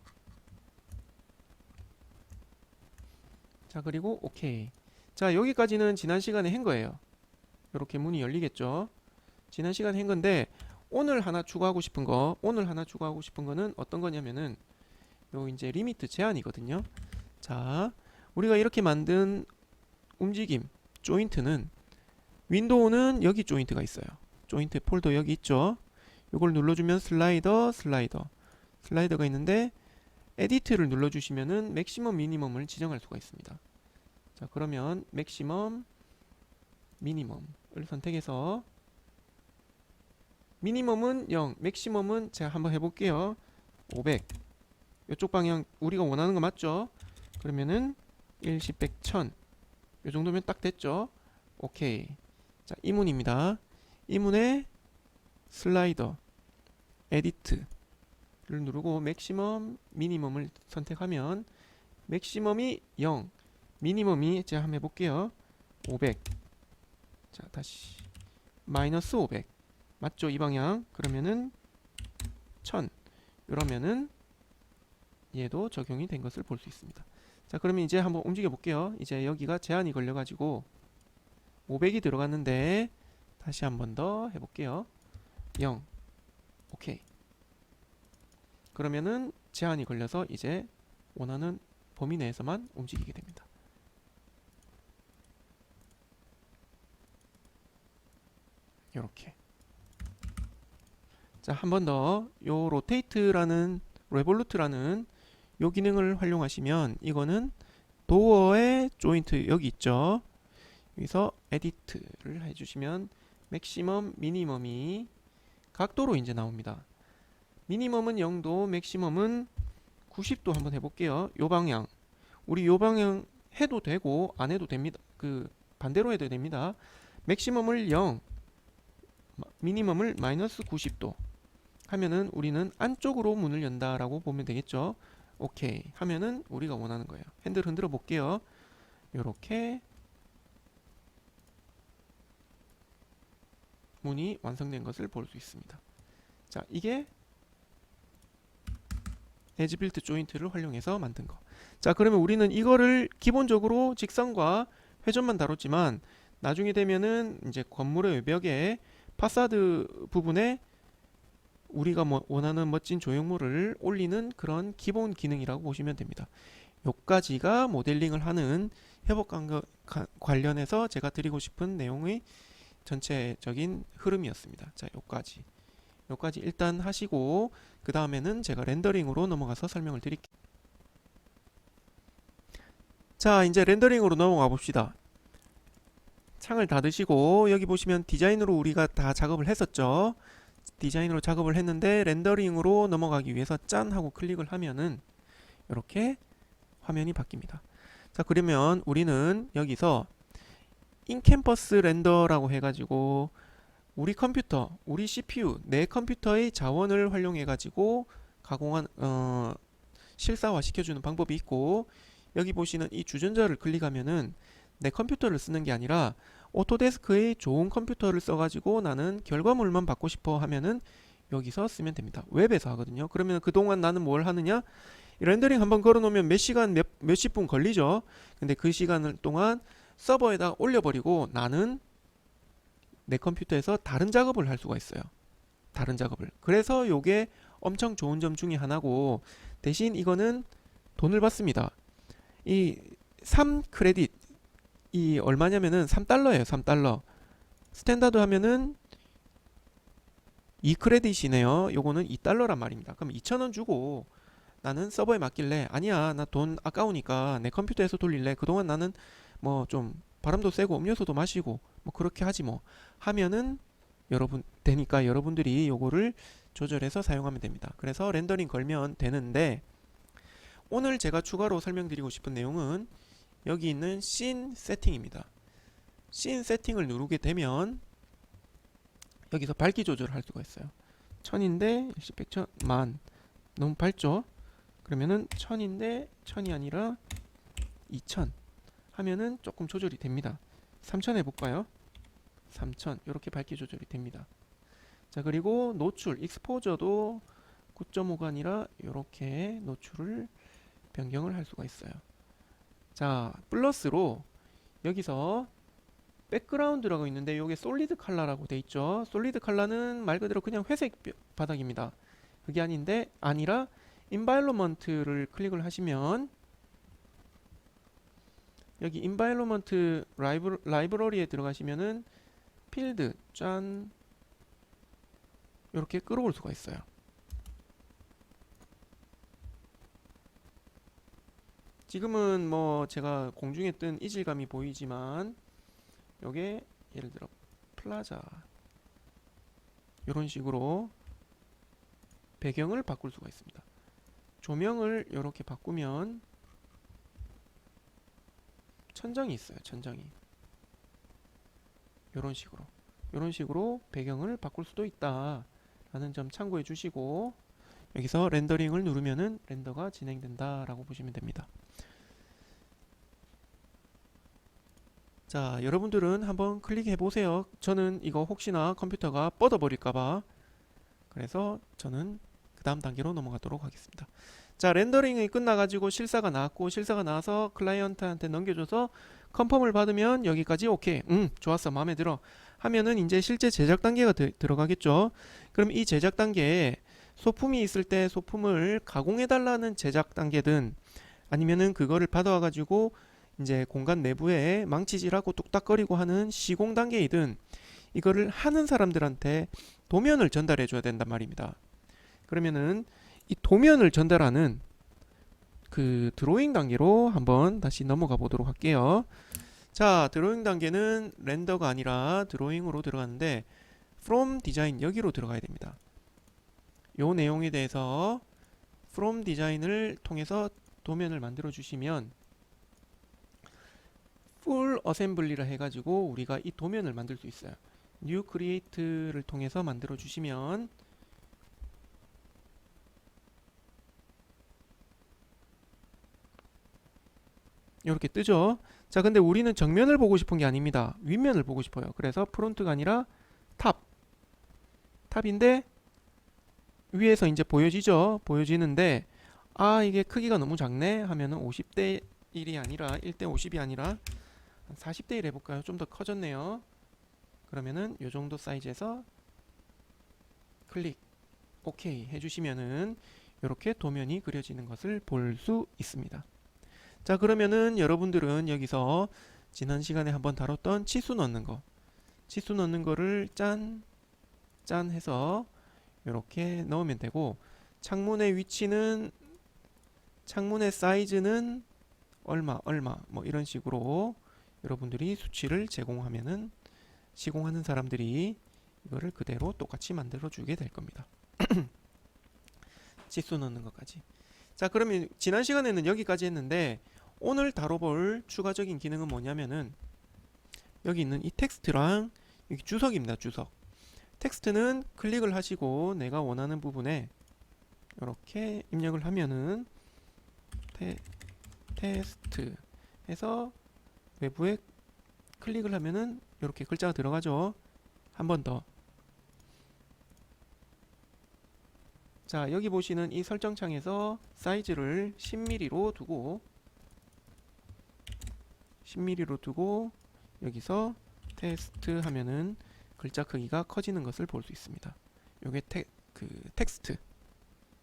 자, 그리고 오케이. 자, 여기까지는 지난 시간에 한 거예요. 이렇게 문이 열리겠죠. 지난 시간에 한 건데, 오늘 하나 추가하고 싶은 거는 어떤 거냐면은 요 이제 리미트 제한이거든요. 자, 우리가 이렇게 만든 움직임 조인트는, 윈도우는 여기 조인트가 있어요. 조인트 폴더 여기 있죠. 이걸 눌러주면 슬라이더가 있는데, 에디트를 눌러주시면은 맥시멈 미니멈을 지정할 수가 있습니다. 자, 그러면 맥시멈 미니멈을 선택해서, 미니멈은 0, 맥시멈은 제가 한번 해볼게요. 500. 이쪽 방향 우리가 원하는 거 맞죠? 그러면은 1, 10, 100, 1000. 이 정도면 딱 됐죠? 오케이. 자, 이 문입니다. 이 문에 슬라이더, 에디트를 누르고 맥시멈, 미니멈을 선택하면, 맥시멈이 0, 미니멈이 제가 한번 해볼게요. 500. 자, 다시 마이너스 500. 맞죠? 이 방향. 그러면은 1000. 이러면은 얘도 적용이 된 것을 볼 수 있습니다. 자, 그러면 이제 한번 움직여 볼게요. 이제 여기가 제한이 걸려 가지고 500이 들어갔는데, 다시 한번 더 해볼게요. 0. 오케이. 그러면은 제한이 걸려서 이제 원하는 범위 내에서만 움직이게 됩니다. 이렇게. 자, 한 번 더 요 로테이트라는, 레볼루트라는 요 기능을 활용하시면, 이거는 도어의 조인트 여기 있죠. 여기서 에디트를 해주시면 맥시멈, 미니멈이 각도로 이제 나옵니다. 미니멈은 0도, 맥시멈은 90도 한번 해볼게요. 요 방향, 우리 요 방향 해도 되고 안 해도 됩니다. 그 반대로 해도 됩니다. 맥시멈을 0, 미니멈을 마이너스 90도 하면은 우리는 안쪽으로 문을 연다라고 보면 되겠죠. 오케이 하면은 우리가 원하는 거예요. 핸들 흔들어 볼게요. 요렇게 문이 완성된 것을 볼 수 있습니다. 자, 이게 As Built Joint를 활용해서 만든 거. 자, 그러면 우리는 이거를 기본적으로 직선과 회전만 다뤘지만, 나중에 되면은 이제 건물의 외벽에 파사드 부분에 우리가 원하는 멋진 조형물을 올리는 그런 기본 기능이라고 보시면 됩니다. 요까지가 모델링을 하는 협업과 관련해서 제가 드리고 싶은 내용의 전체적인 흐름이었습니다. 자, 요까지 일단 하시고, 그 다음에는 제가 렌더링으로 넘어가서 설명을 드릴게요. 자, 이제 렌더링으로 넘어가 봅시다. 창을 닫으시고, 여기 보시면 디자인으로 우리가 다 작업을 했었죠. 디자인으로 작업을 했는데, 렌더링으로 넘어가기 위해서 짠 하고 클릭을 하면은 이렇게 화면이 바뀝니다. 자, 그러면 우리는 여기서 인캠퍼스 렌더라고 해가지고, 우리 컴퓨터, 우리 CPU, 내 컴퓨터의 자원을 활용해 가지고 가공한 실사화 시켜주는 방법이 있고, 여기 보시는 이 주전자를 클릭하면은 내 컴퓨터를 쓰는 게 아니라 오토데스크의 좋은 컴퓨터를 써가지고 나는 결과물만 받고 싶어 하면은 여기서 쓰면 됩니다. 웹에서 하거든요. 그러면 그동안 나는 뭘 하느냐? 렌더링 한번 걸어놓으면 몇 시간, 몇십 분 걸리죠. 근데 그 시간을 동안 서버에다 올려버리고, 나는 내 컴퓨터에서 다른 작업을 할 수가 있어요. 다른 작업을. 그래서 요게 엄청 좋은 점 중에 하나고, 대신 이거는 돈을 받습니다. 이 3크레딧 이 얼마냐면은 3달러예요. 3달러. 스탠다드 하면은 2크레딧이네요. 요거는 2달러란 말입니다. 그럼 2,000원 주고 나는 서버에 맡길래, 아니야 나 돈 아까우니까 내 컴퓨터에서 돌릴래. 그동안 나는 뭐 좀 바람도 쐬고 음료수도 마시고 뭐 그렇게 하지 뭐 하면은 여러분 되니까 여러분들이 요거를 조절해서 사용하면 됩니다. 그래서 렌더링 걸면 되는데, 오늘 제가 추가로 설명드리고 싶은 내용은 여기 있는 씬 세팅입니다. 씬 세팅을 누르게 되면 여기서 밝기 조절을 할 수가 있어요. 1000인데 100천 만 너무 밝죠? 그러면은 1000인데 1000이 아니라 2000 하면은 조금 조절이 됩니다. 3000 해볼까요? 3000 이렇게 밝기 조절이 됩니다. 자, 그리고 노출 익스포저도 9.5가 아니라 이렇게 노출을 변경을 할 수가 있어요. 자, 플러스로 여기서 백그라운드라고 있는데 이게 솔리드 컬러라고 돼 있죠. 솔리드 컬러는 말 그대로 그냥 회색 바닥입니다. 그게 아니라 인바이로먼트를 클릭을 하시면 여기 인바이로먼트 라이브러리에 들어가시면은 필드 짠 이렇게 끌어올 수가 있어요. 지금은 뭐 제가 공중에 뜬 이질감이 보이지만 요게 예를 들어 플라자 이런 식으로 배경을 바꿀 수가 있습니다. 조명을 이렇게 바꾸면 천장이 있어요. 천장이 이런 식으로 배경을 바꿀 수도 있다 라는 점 참고해 주시고, 여기서 렌더링을 누르면은 렌더가 진행된다 라고 보시면 됩니다. 자, 여러분들은 한번 클릭해 보세요. 저는 이거 혹시나 컴퓨터가 뻗어 버릴까봐, 그래서 저는 그 다음 단계로 넘어가도록 하겠습니다. 자, 렌더링이 끝나가지고 실사가 나왔고, 실사가 나와서 클라이언트한테 넘겨줘서 컨펌을 받으면 여기까지 오케이, 좋았어, 마음에 들어 하면은 이제 실제 제작 단계가 들어가겠죠. 그럼 이 제작 단계에 소품이 있을 때 소품을 가공해 달라는 제작 단계든, 아니면은 그거를 받아와 가지고 이제 공간 내부에 망치질하고 뚝딱거리고 하는 시공 단계이든, 이거를 하는 사람들한테 도면을 전달해 줘야 된단 말입니다. 그러면은 이 도면을 전달하는 그 드로잉 단계로 한번 다시 넘어가 보도록 할게요. 자, 드로잉 단계는 렌더가 아니라 드로잉으로 들어가는데, from design 여기로 들어가야 됩니다. 요 내용에 대해서 from design을 통해서 도면을 만들어 주시면 full assembly를 해가지고 우리가 이 도면을 만들 수 있어요. new create를 통해서 만들어 주시면 이렇게 뜨죠. 자, 근데 우리는 정면을 보고 싶은 게 아닙니다. 윗면을 보고 싶어요. 그래서 프론트가 아니라 탑인데 위에서 이제 보여지죠. 보여지는데, 아 이게 크기가 너무 작네 하면은 50대 1이 아니라 1대 50이 아니라 40대 1 해볼까요? 좀 더 커졌네요. 그러면은 요 정도 사이즈에서 클릭 OK 해주시면은 이렇게 도면이 그려지는 것을 볼 수 있습니다. 자, 그러면은 여러분들은 여기서 지난 시간에 한번 다뤘던 치수 넣는 거를 짠 해서 이렇게 넣으면 되고, 창문의 위치는, 창문의 사이즈는 얼마 뭐 이런 식으로 여러분들이 수치를 제공하면은 시공하는 사람들이 이거를 그대로 똑같이 만들어 주게 될 겁니다. 치수 넣는 것까지. 자, 그러면 지난 시간에는 여기까지 했는데, 오늘 다뤄볼 추가적인 기능은 뭐냐면은 여기 있는 이 텍스트랑 여기 주석입니다. 주석. 텍스트는 클릭을 하시고 내가 원하는 부분에 이렇게 입력을 하면은 테스트 해서 외부에 클릭을 하면은 이렇게 글자가 들어가죠. 한 번 더. 자, 여기 보시는 이 설정창에서 사이즈를 10mm로 두고 여기서 테스트 하면은 글자 크기가 커지는 것을 볼 수 있습니다. 요게 텍스트.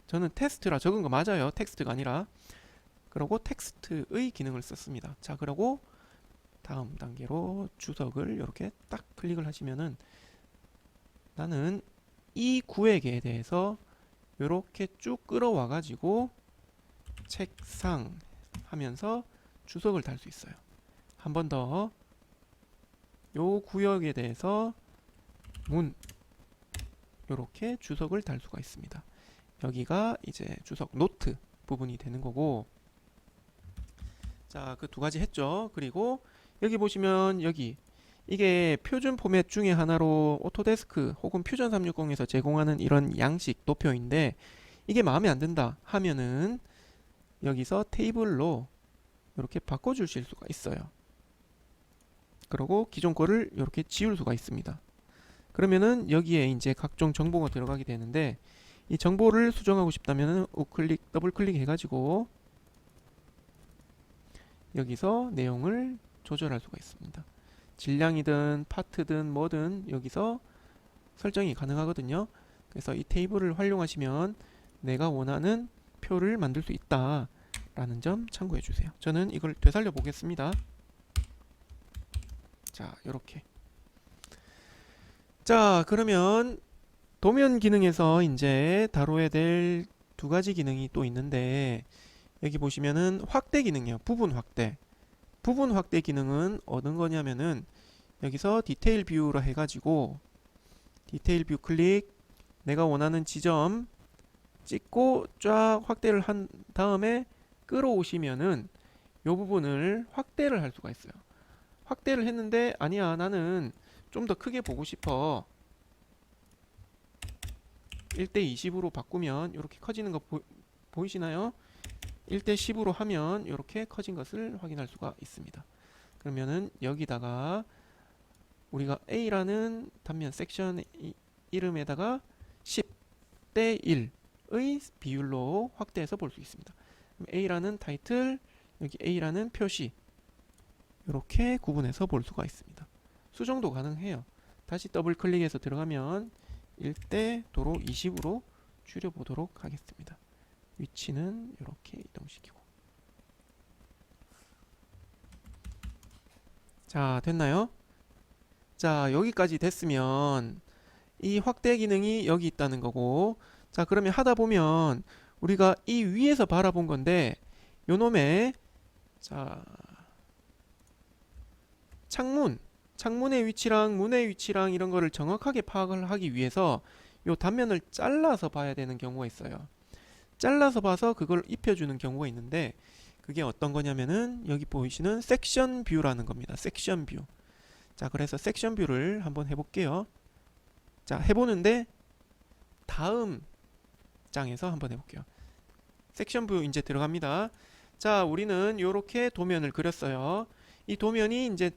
저는 테스트라 적은 거 맞아요. 텍스트가 아니라. 그리고 텍스트의 기능을 썼습니다. 자, 그리고 다음 단계로 주석을 이렇게 딱 클릭을 하시면은 나는 이 구획에 대해서 이렇게 쭉 끌어와 가지고 책상 하면서 주석을 달 수 있어요. 한 번 더 요 구역에 대해서 문 이렇게 주석을 달 수가 있습니다. 여기가 이제 주석 노트 부분이 되는 거고, 자, 그 두 가지 했죠. 그리고 여기 보시면 여기 이게 표준 포맷 중에 하나로 오토데스크 혹은 퓨전 360에서 제공하는 이런 양식 도표인데, 이게 마음에 안 든다 하면은 여기서 테이블로 이렇게 바꿔 주실 수가 있어요. 그리고 기존 거를 이렇게 지울 수가 있습니다. 그러면은 여기에 이제 각종 정보가 들어가게 되는데, 이 정보를 수정하고 싶다면은 우클릭, 더블 클릭 해가지고 여기서 내용을 조절할 수가 있습니다. 질량이든 파트든 뭐든 여기서 설정이 가능하거든요. 그래서 이 테이블을 활용하시면 내가 원하는 표를 만들 수 있다 라는 점 참고해 주세요. 저는 이걸 되살려 보겠습니다. 자, 요렇게. 자, 그러면 도면 기능에서 이제 다뤄야 될 두 가지 기능이 또 있는데, 여기 보시면은 확대 기능이요. 부분 확대. 부분 확대 기능은 어떤 거냐면은 여기서 디테일 뷰로 해가지고 디테일 뷰 클릭, 내가 원하는 지점 찍고 쫙 확대를 한 다음에 끌어오시면은 요 부분을 확대를 할 수가 있어요. 확대를 했는데 아니야, 나는 좀 더 크게 보고 싶어. 1:20으로 바꾸면 이렇게 커지는 거 보이시나요? 1:10으로 하면 이렇게 커진 것을 확인할 수가 있습니다. 그러면은 여기다가 우리가 A라는 단면 섹션 이름에다가 10:1의 비율로 확대해서 볼 수 있습니다. A라는 타이틀, 여기 A라는 표시, 이렇게 구분해서 볼 수가 있습니다. 수정도 가능해요. 다시 더블 클릭해서 들어가면 1:도로 20으로 줄여보도록 하겠습니다. 위치는 이렇게 이동시키고. 자, 됐나요? 자, 여기까지 됐으면 이 확대 기능이 여기 있다는 거고, 자, 그러면 하다 보면 우리가 이 위에서 바라본 건데, 요 놈의 자, 창문의 위치랑 문의 위치랑 이런 거를 정확하게 파악을 하기 위해서 요 단면을 잘라서 봐야 되는 경우가 있어요. 잘라서 봐서 그걸 입혀주는 경우가 있는데, 그게 어떤 거냐면은 여기 보이시는 섹션 뷰라는 겁니다. 섹션 뷰. 자, 그래서 섹션 뷰를 한번 해볼게요. 자, 해보는데 다음 장에서 한번 해볼게요. 섹션 뷰 이제 들어갑니다. 자, 우리는 이렇게 도면을 그렸어요. 이 도면이 이제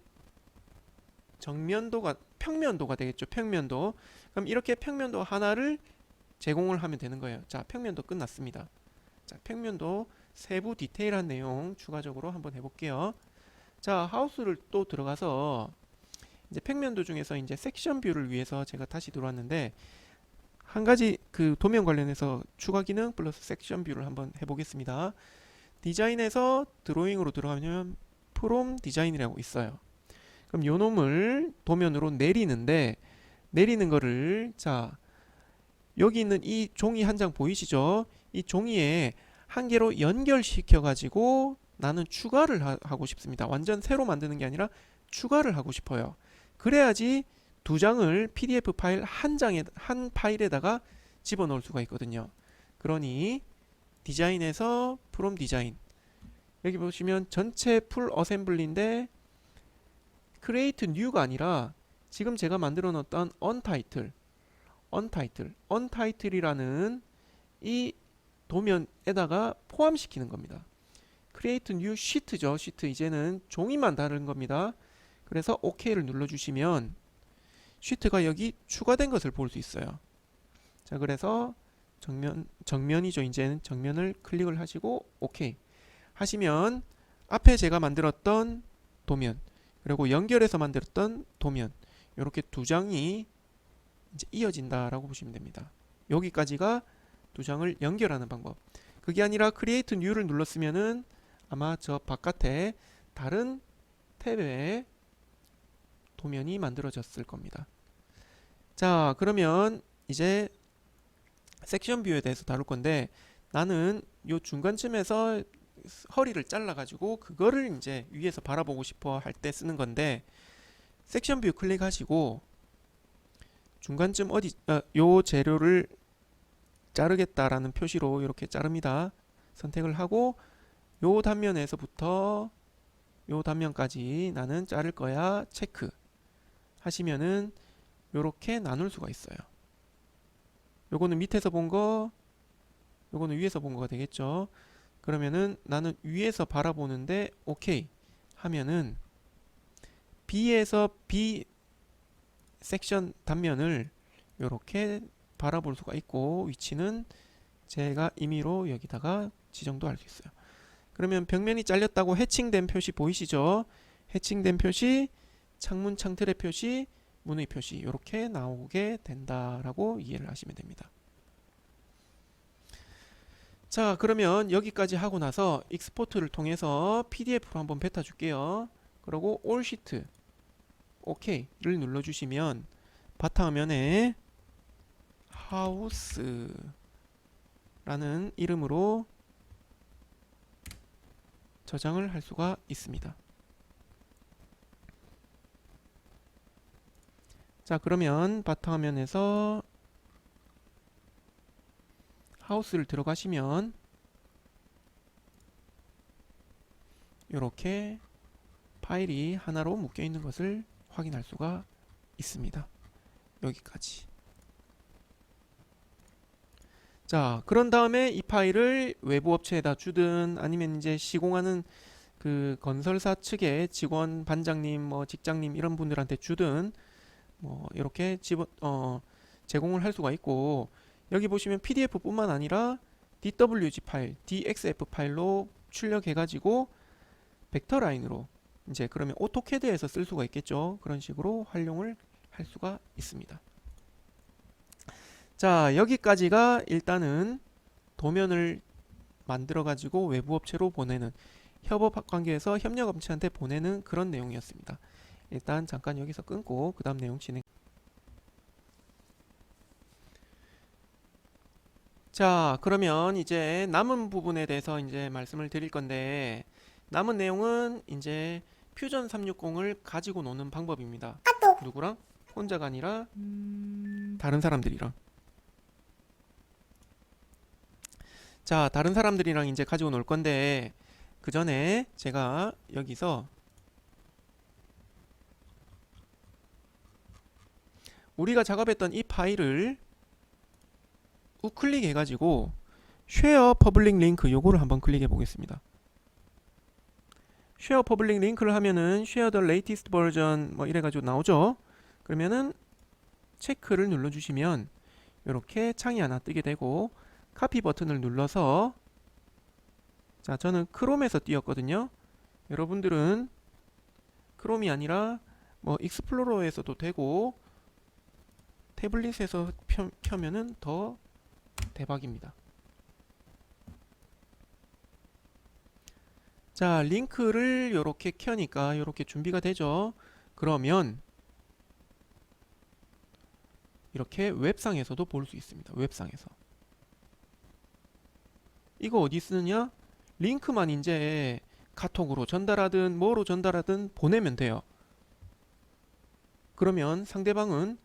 평면도가 되겠죠. 평면도. 그럼 이렇게 평면도 하나를 제공을 하면 되는 거예요. 자, 평면도 끝났습니다. 자, 평면도 세부 디테일한 내용 추가적으로 한번 해볼게요. 자, 하우스를 또 들어가서 이제 평면도 중에서 이제 섹션 뷰를 위해서 제가 다시 들어왔는데, 한 가지 그 도면 관련해서 추가 기능 플러스 섹션 뷰를 한번 해보겠습니다. 디자인에서 드로잉으로 들어가면 프롬 디자인이라고 있어요. 그럼 요 놈을 도면으로 내리는데, 내리는 거를, 자, 여기 있는 이 종이 한 장 보이시죠? 이 종이에 한 개로 연결시켜 가지고 나는 추가를 하고 싶습니다. 완전 새로 만드는 게 아니라 추가를 하고 싶어요. 그래야지 두 장을 PDF 파일 한 파일에다가 집어넣을 수가 있거든요. 그러니 디자인에서 프롬 디자인, 여기 보시면 전체 풀 어셈블리인데 크리에이트 뉴가 아니라 지금 제가 만들어 놓았던 언타이틀이라는 이 도면에다가 포함시키는 겁니다. 크리에이트 뉴 시트죠. 시트, 이제는 종이만 다른 겁니다. 그래서 OK를 눌러주시면 시트가 여기 추가된 것을 볼 수 있어요. 자, 그래서 정면이죠. 이제는 정면을 클릭을 하시고 OK 하시면 앞에 제가 만들었던 도면, 그리고 연결해서 만들었던 도면, 이렇게 두 장이 이제 이어진다라고 보시면 됩니다. 여기까지가 두 장을 연결하는 방법. 그게 아니라 Create New를 눌렀으면은 아마 저 바깥에 다른 탭에 도면이 만들어졌을 겁니다. 자, 그러면 이제 섹션 뷰에 대해서 다룰 건데, 나는 요 중간쯤에서 허리를 잘라 가지고 그거를 이제 위에서 바라보고 싶어 할 때 쓰는 건데, 섹션 뷰 클릭하시고 중간쯤 요 재료를 자르겠다라는 표시로 이렇게 자릅니다. 선택을 하고 요 단면에서부터 요 단면까지 나는 자를 거야 체크 하시면은 요렇게 나눌 수가 있어요. 요거는 밑에서 본 거, 요거는 위에서 본 거가 되겠죠. 그러면은 나는 위에서 바라보는데 오케이 하면은 B에서 B 섹션 단면을 요렇게 바라볼 수가 있고, 위치는 제가 임의로 여기다가 지정도 할 수 있어요. 그러면 벽면이 잘렸다고 해칭된 표시 보이시죠? 해칭된 표시, 창문 창틀의 표시, 문의 표시 이렇게 나오게 된다라고 이해를 하시면 됩니다. 자, 그러면 여기까지 하고 나서 익스포트를 통해서 PDF로 한번 뱉어 줄게요. 그리고 올 시트 OK를 눌러주시면 바탕화면에 하우스라는 이름으로 저장을 할 수가 있습니다. 자, 그러면 바탕화면에서 하우스를 들어가시면 이렇게 파일이 하나로 묶여 있는 것을 확인할 수가 있습니다. 여기까지. 자, 그런 다음에 이 파일을 외부 업체에다 주든 아니면 이제 시공하는 그 건설사 측의 직원, 반장님, 뭐 직장님 이런 분들한테 주든 뭐 이렇게 제공을 할 수가 있고, 여기 보시면 PDF뿐만 아니라 DWG 파일, DXF 파일로 출력해 가지고 벡터 라인으로 이제 그러면 오토캐드에서 쓸 수가 있겠죠. 그런 식으로 활용을 할 수가 있습니다. 자, 여기까지가 일단은 도면을 만들어 가지고 외부 업체로 보내는, 협업 관계에서 협력 업체한테 보내는 그런 내용이었습니다. 일단 잠깐 여기서 끊고 그 다음 내용 진행. 자, 그러면 이제 남은 부분에 대해서 이제 말씀을 드릴 건데, 남은 내용은 이제 퓨전 360을 가지고 노는 방법입니다. 누구랑? 혼자가 아니라 다른 사람들이랑. 자, 다른 사람들이랑 이제 가지고 놀 건데, 그 전에 제가 여기서 우리가 작업했던 이 파일을 우클릭 해가지고 쉐어 퍼블릭 링크 요거를 한번 클릭해 보겠습니다. 쉐어 퍼블릭 링크를 하면은 쉐어 더 레이티스트 버전 뭐 이래가지고 나오죠. 그러면은 체크를 눌러주시면 이렇게 창이 하나 뜨게 되고, 카피 버튼을 눌러서, 자, 저는 크롬에서 띄웠거든요. 여러분들은 크롬이 아니라 뭐 익스플로러에서도 되고 태블릿에서 켜면은 더 대박입니다. 자, 링크를 이렇게 켜니까 이렇게 준비가 되죠. 그러면 이렇게 웹상에서도 볼 수 있습니다. 웹상에서. 이거 어디 쓰느냐? 링크만 이제 카톡으로 전달하든 뭐로 전달하든 보내면 돼요. 그러면 상대방은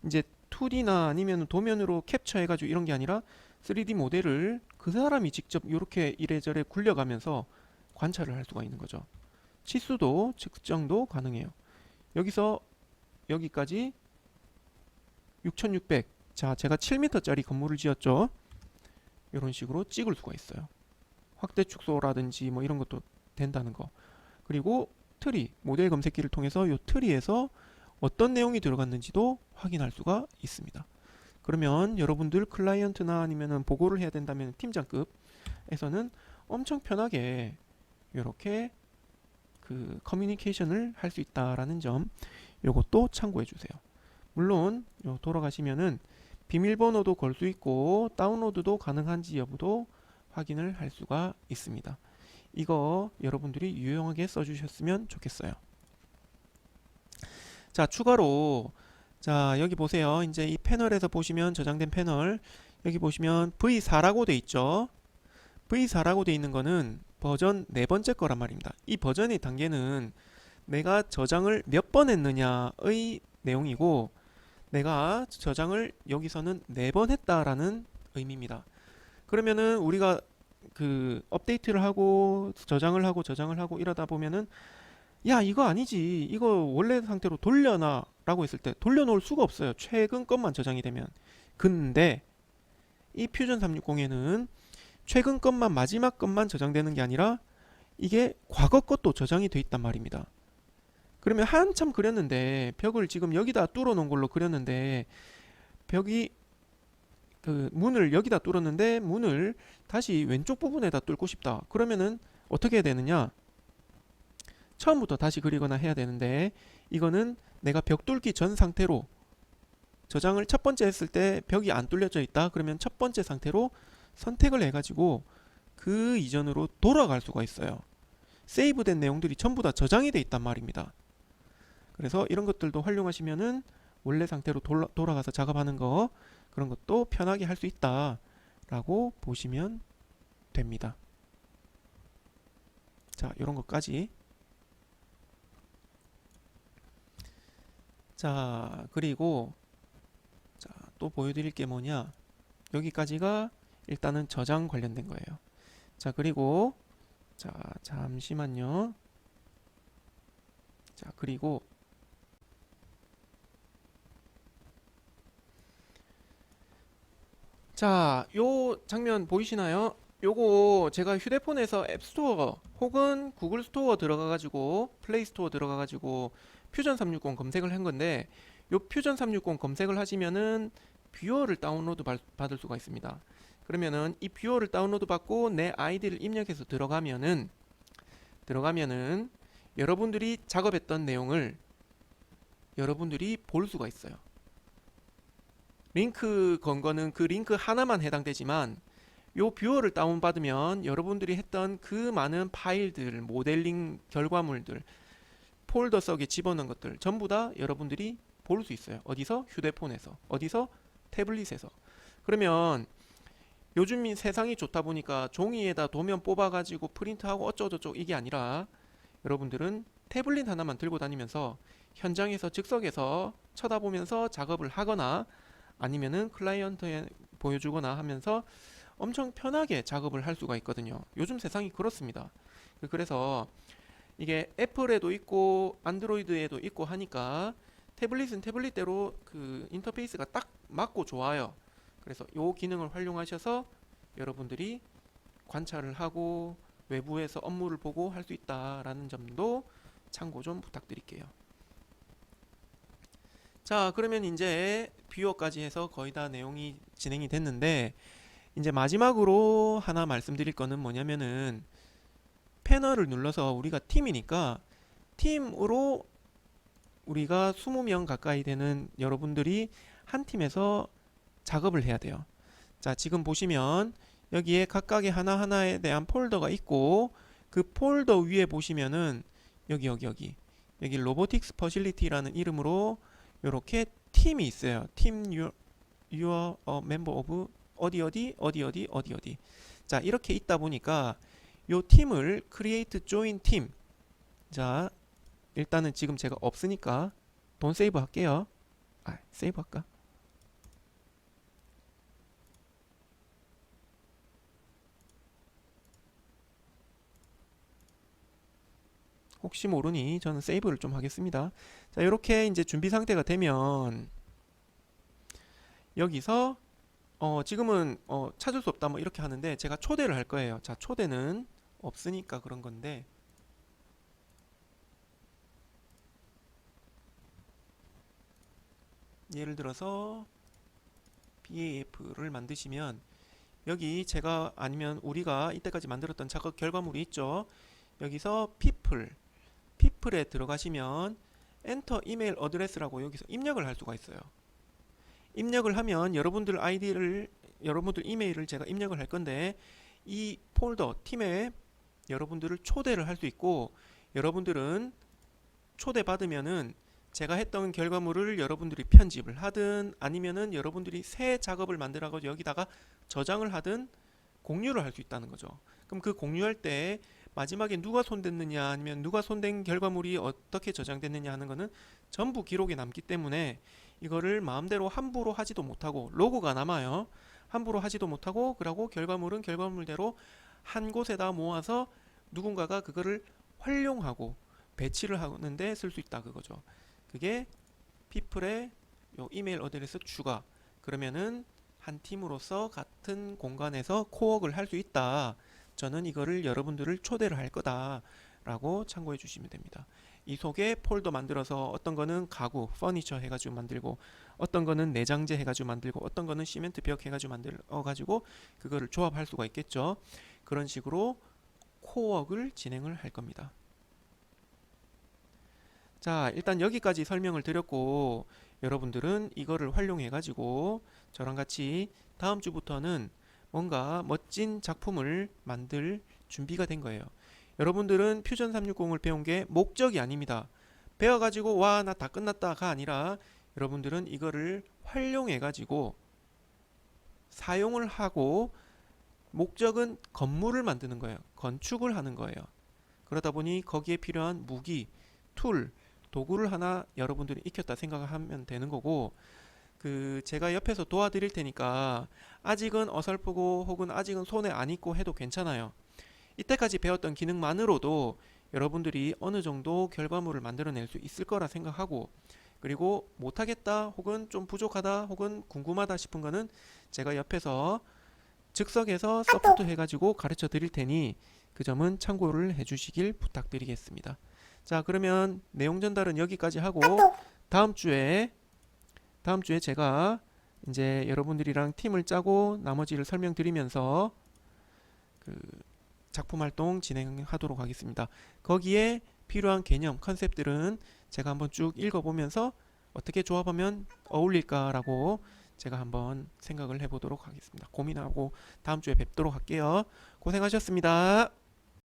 이제 2D나 아니면 도면으로 캡처해가지고 이런 게 아니라 3D 모델을 그 사람이 직접 이렇게 이래저래 굴려가면서 관찰을 할 수가 있는 거죠. 치수도 측정도 가능해요. 여기서 여기까지 6600. 자, 제가 7m짜리 건물을 지었죠. 이런 식으로 찍을 수가 있어요. 확대 축소라든지 뭐 이런 것도 된다는 거. 그리고 트리, 모델 검색기를 통해서 이 트리에서 어떤 내용이 들어갔는지도 확인할 수가 있습니다. 그러면 여러분들 클라이언트나 아니면은 보고를 해야 된다면 팀장급에서는 엄청 편하게 이렇게 그 커뮤니케이션을 할 수 있다라는 점, 이것도 참고해 주세요. 물론 요 돌아가시면은 비밀번호도 걸 수 있고 다운로드도 가능한지 여부도 확인을 할 수가 있습니다. 이거 여러분들이 유용하게 써주셨으면 좋겠어요. 자, 추가로 자, 여기 보세요. 이제 이 패널에서 보시면 저장된 패널 여기 보시면 V4라고 돼 있죠. V4라고 돼 있는 거는 버전 네 번째 거란 말입니다. 이 버전의 단계는 내가 저장을 몇 번 했느냐의 내용이고 내가 저장을 여기서는 네 번 했다라는 의미입니다. 그러면은 우리가 그 업데이트를 하고 저장을 하고 이러다 보면은 야 이거 아니지 이거 원래 상태로 돌려놔 라고 했을 때 돌려놓을 수가 없어요. 최근 것만 저장이 되면. 근데 이 퓨전 360에는 최근 것만 마지막 것만 저장되는 게 아니라 이게 과거 것도 저장이 돼 있단 말입니다. 그러면 한참 그렸는데 벽을 지금 여기다 뚫어 놓은 걸로 그렸는데 벽이 그 문을 여기다 뚫었는데 문을 다시 왼쪽 부분에다 뚫고 싶다. 그러면은 어떻게 해야 되느냐? 처음부터 다시 그리거나 해야 되는데 이거는 내가 벽 뚫기 전 상태로 저장을 첫 번째 했을 때 벽이 안 뚫려져 있다. 그러면 첫 번째 상태로 선택을 해가지고 그 이전으로 돌아갈 수가 있어요. 세이브된 내용들이 전부 다 저장이 돼 있단 말입니다. 그래서 이런 것들도 활용하시면은 원래 상태로 돌아가서 작업하는 거 그런 것도 편하게 할 수 있다라고 보시면 됩니다. 자, 이런 것까지. 자, 그리고 자, 또 보여드릴 게 뭐냐? 여기까지가 일단은 저장 관련된 거예요. 자, 그리고 자, 잠시만요. 자, 그리고 자, 요 장면 보이시나요? 요거 제가 휴대폰에서 앱스토어 혹은 구글 스토어 들어가가지고 플레이 스토어 들어가가지고 퓨전 360 검색을 한 건데 요 퓨전 360 검색을 하시면은 뷰어를 다운로드 받을 수가 있습니다. 그러면은 이 뷰어를 다운로드 받고 내 아이디를 입력해서 들어가면은 여러분들이 작업했던 내용을 여러분들이 볼 수가 있어요. 링크 건 거는 그 링크 하나만 해당되지만 요 뷰어를 다운받으면 여러분들이 했던 그 많은 파일들, 모델링 결과물들, 폴더 속에 집어넣은 것들 전부 다 여러분들이 볼 수 있어요. 어디서? 휴대폰에서. 어디서? 태블릿에서. 그러면 요즘 세상이 좋다 보니까 종이에다 도면 뽑아가지고 프린트하고 어쩌고저쩌고 이게 아니라 여러분들은 태블릿 하나만 들고 다니면서 현장에서 즉석에서 쳐다보면서 작업을 하거나 아니면은 클라이언트에 보여주거나 하면서 엄청 편하게 작업을 할 수가 있거든요. 요즘 세상이 그렇습니다. 그래서 이게 애플에도 있고 안드로이드에도 있고 하니까 태블릿은 태블릿대로 그 인터페이스가 딱 맞고 좋아요. 그래서 이 기능을 활용하셔서 여러분들이 관찰을 하고 외부에서 업무를 보고 할 수 있다라는 점도 참고 좀 부탁드릴게요. 자, 그러면 이제 뷰어까지 해서 거의 다 내용이 진행이 됐는데 이제 마지막으로 하나 말씀드릴 거는 뭐냐면은 패널을 눌러서 우리가 팀이니까 팀으로 우리가 20명 가까이 되는 여러분들이 한 팀에서 작업을 해야 돼요. 자, 지금 보시면 여기에 각각의 하나하나에 대한 폴더가 있고 그 폴더 위에 보시면은 여기 로보틱스 퍼실리티라는 이름으로 이렇게 팀이 있어요. 팀 your member of 어디. 자, 이렇게 있다 보니까 요 팀을 create join team. 자, 일단은 지금 제가 없으니까 돈 세이브 할게요. 아, 세이브 할까? 혹시 모르니 저는 세이브를 좀 하겠습니다. 자, 이렇게 이제 준비 상태가 되면 여기서 지금은 찾을 수 없다 뭐 이렇게 하는데 제가 초대를 할 거예요. 자, 초대는 없으니까 그런 건데 예를 들어서 BAF를 만드시면 여기 제가 아니면 우리가 이때까지 만들었던 작업 결과물이 있죠. 여기서 people에 들어가시면 엔터 이메일 어드레스라고 여기서 입력을 할 수가 있어요. 입력을 하면 여러분들 아이디를, 여러분들 이메일을 제가 입력을 할 건데, 이 폴더 팀에 여러분들을 초대를 할 수 있고, 여러분들은 초대받으면은 제가 했던 결과물을 여러분들이 편집을 하든 아니면은 여러분들이 새 작업을 만들어서 여기다가 저장을 하든 공유를 할 수 있다는 거죠. 그럼 그 공유할 때 마지막에 누가 손댔느냐 아니면 누가 손댄 결과물이 어떻게 저장됐느냐 하는 거는 전부 기록에 남기 때문에 이거를 마음대로 함부로 하지도 못하고, 로그가 남아요. 함부로 하지도 못하고, 그러고 결과물은 결과물대로 한 곳에다 모아서 누군가가 그거를 활용하고 배치를 하는데 쓸 수 있다 그거죠. 그게 people의 요 이메일 어드레스 추가. 그러면은 한 팀으로서 같은 공간에서 코워크를 할 수 있다. 저는 이거를 여러분들을 초대를 할 거다 라고 참고해 주시면 됩니다. 이 속에 폴더 만들어서 어떤 거는 가구, 퍼니처 해가지고 만들고, 어떤 거는 내장재 해가지고 만들고, 어떤 거는 시멘트 벽 해가지고 만들어가지고 그거를 조합할 수가 있겠죠. 그런 식으로 코워크를 진행을 할 겁니다. 자, 일단 여기까지 설명을 드렸고, 여러분들은 이거를 활용해 가지고 저랑 같이 다음 주부터는 뭔가 멋진 작품을 만들 준비가 된 거예요. 여러분들은 퓨전 360을 배운 게 목적이 아닙니다. 배워가지고 와, 나 다 끝났다가 아니라 여러분들은 이거를 활용해 가지고 사용을 하고, 목적은 건물을 만드는 거예요. 건축을 하는 거예요. 그러다 보니 거기에 필요한 무기, 툴, 도구를 하나 여러분들이 익혔다 생각하면 되는 거고, 그 제가 옆에서 도와드릴 테니까 아직은 어설프고 혹은 아직은 손에 안 익고 해도 괜찮아요. 이때까지 배웠던 기능만으로도 여러분들이 어느 정도 결과물을 만들어낼 수 있을 거라 생각하고, 그리고 못하겠다 혹은 좀 부족하다 혹은 궁금하다 싶은 거는 제가 옆에서 즉석에서 서포트 해가지고 가르쳐 드릴 테니 그 점은 참고를 해주시길 부탁드리겠습니다. 자, 그러면 내용 전달은 여기까지 하고 다음 주에 제가 이제 여러분들이랑 팀을 짜고 나머지를 설명드리면서 그 작품 활동 진행하도록 하겠습니다. 거기에 필요한 개념, 컨셉들은 제가 한번 쭉 읽어보면서 어떻게 조합하면 어울릴까라고 제가 한번 생각을 해보도록 하겠습니다. 고민하고 다음 주에 뵙도록 할게요. 고생하셨습니다.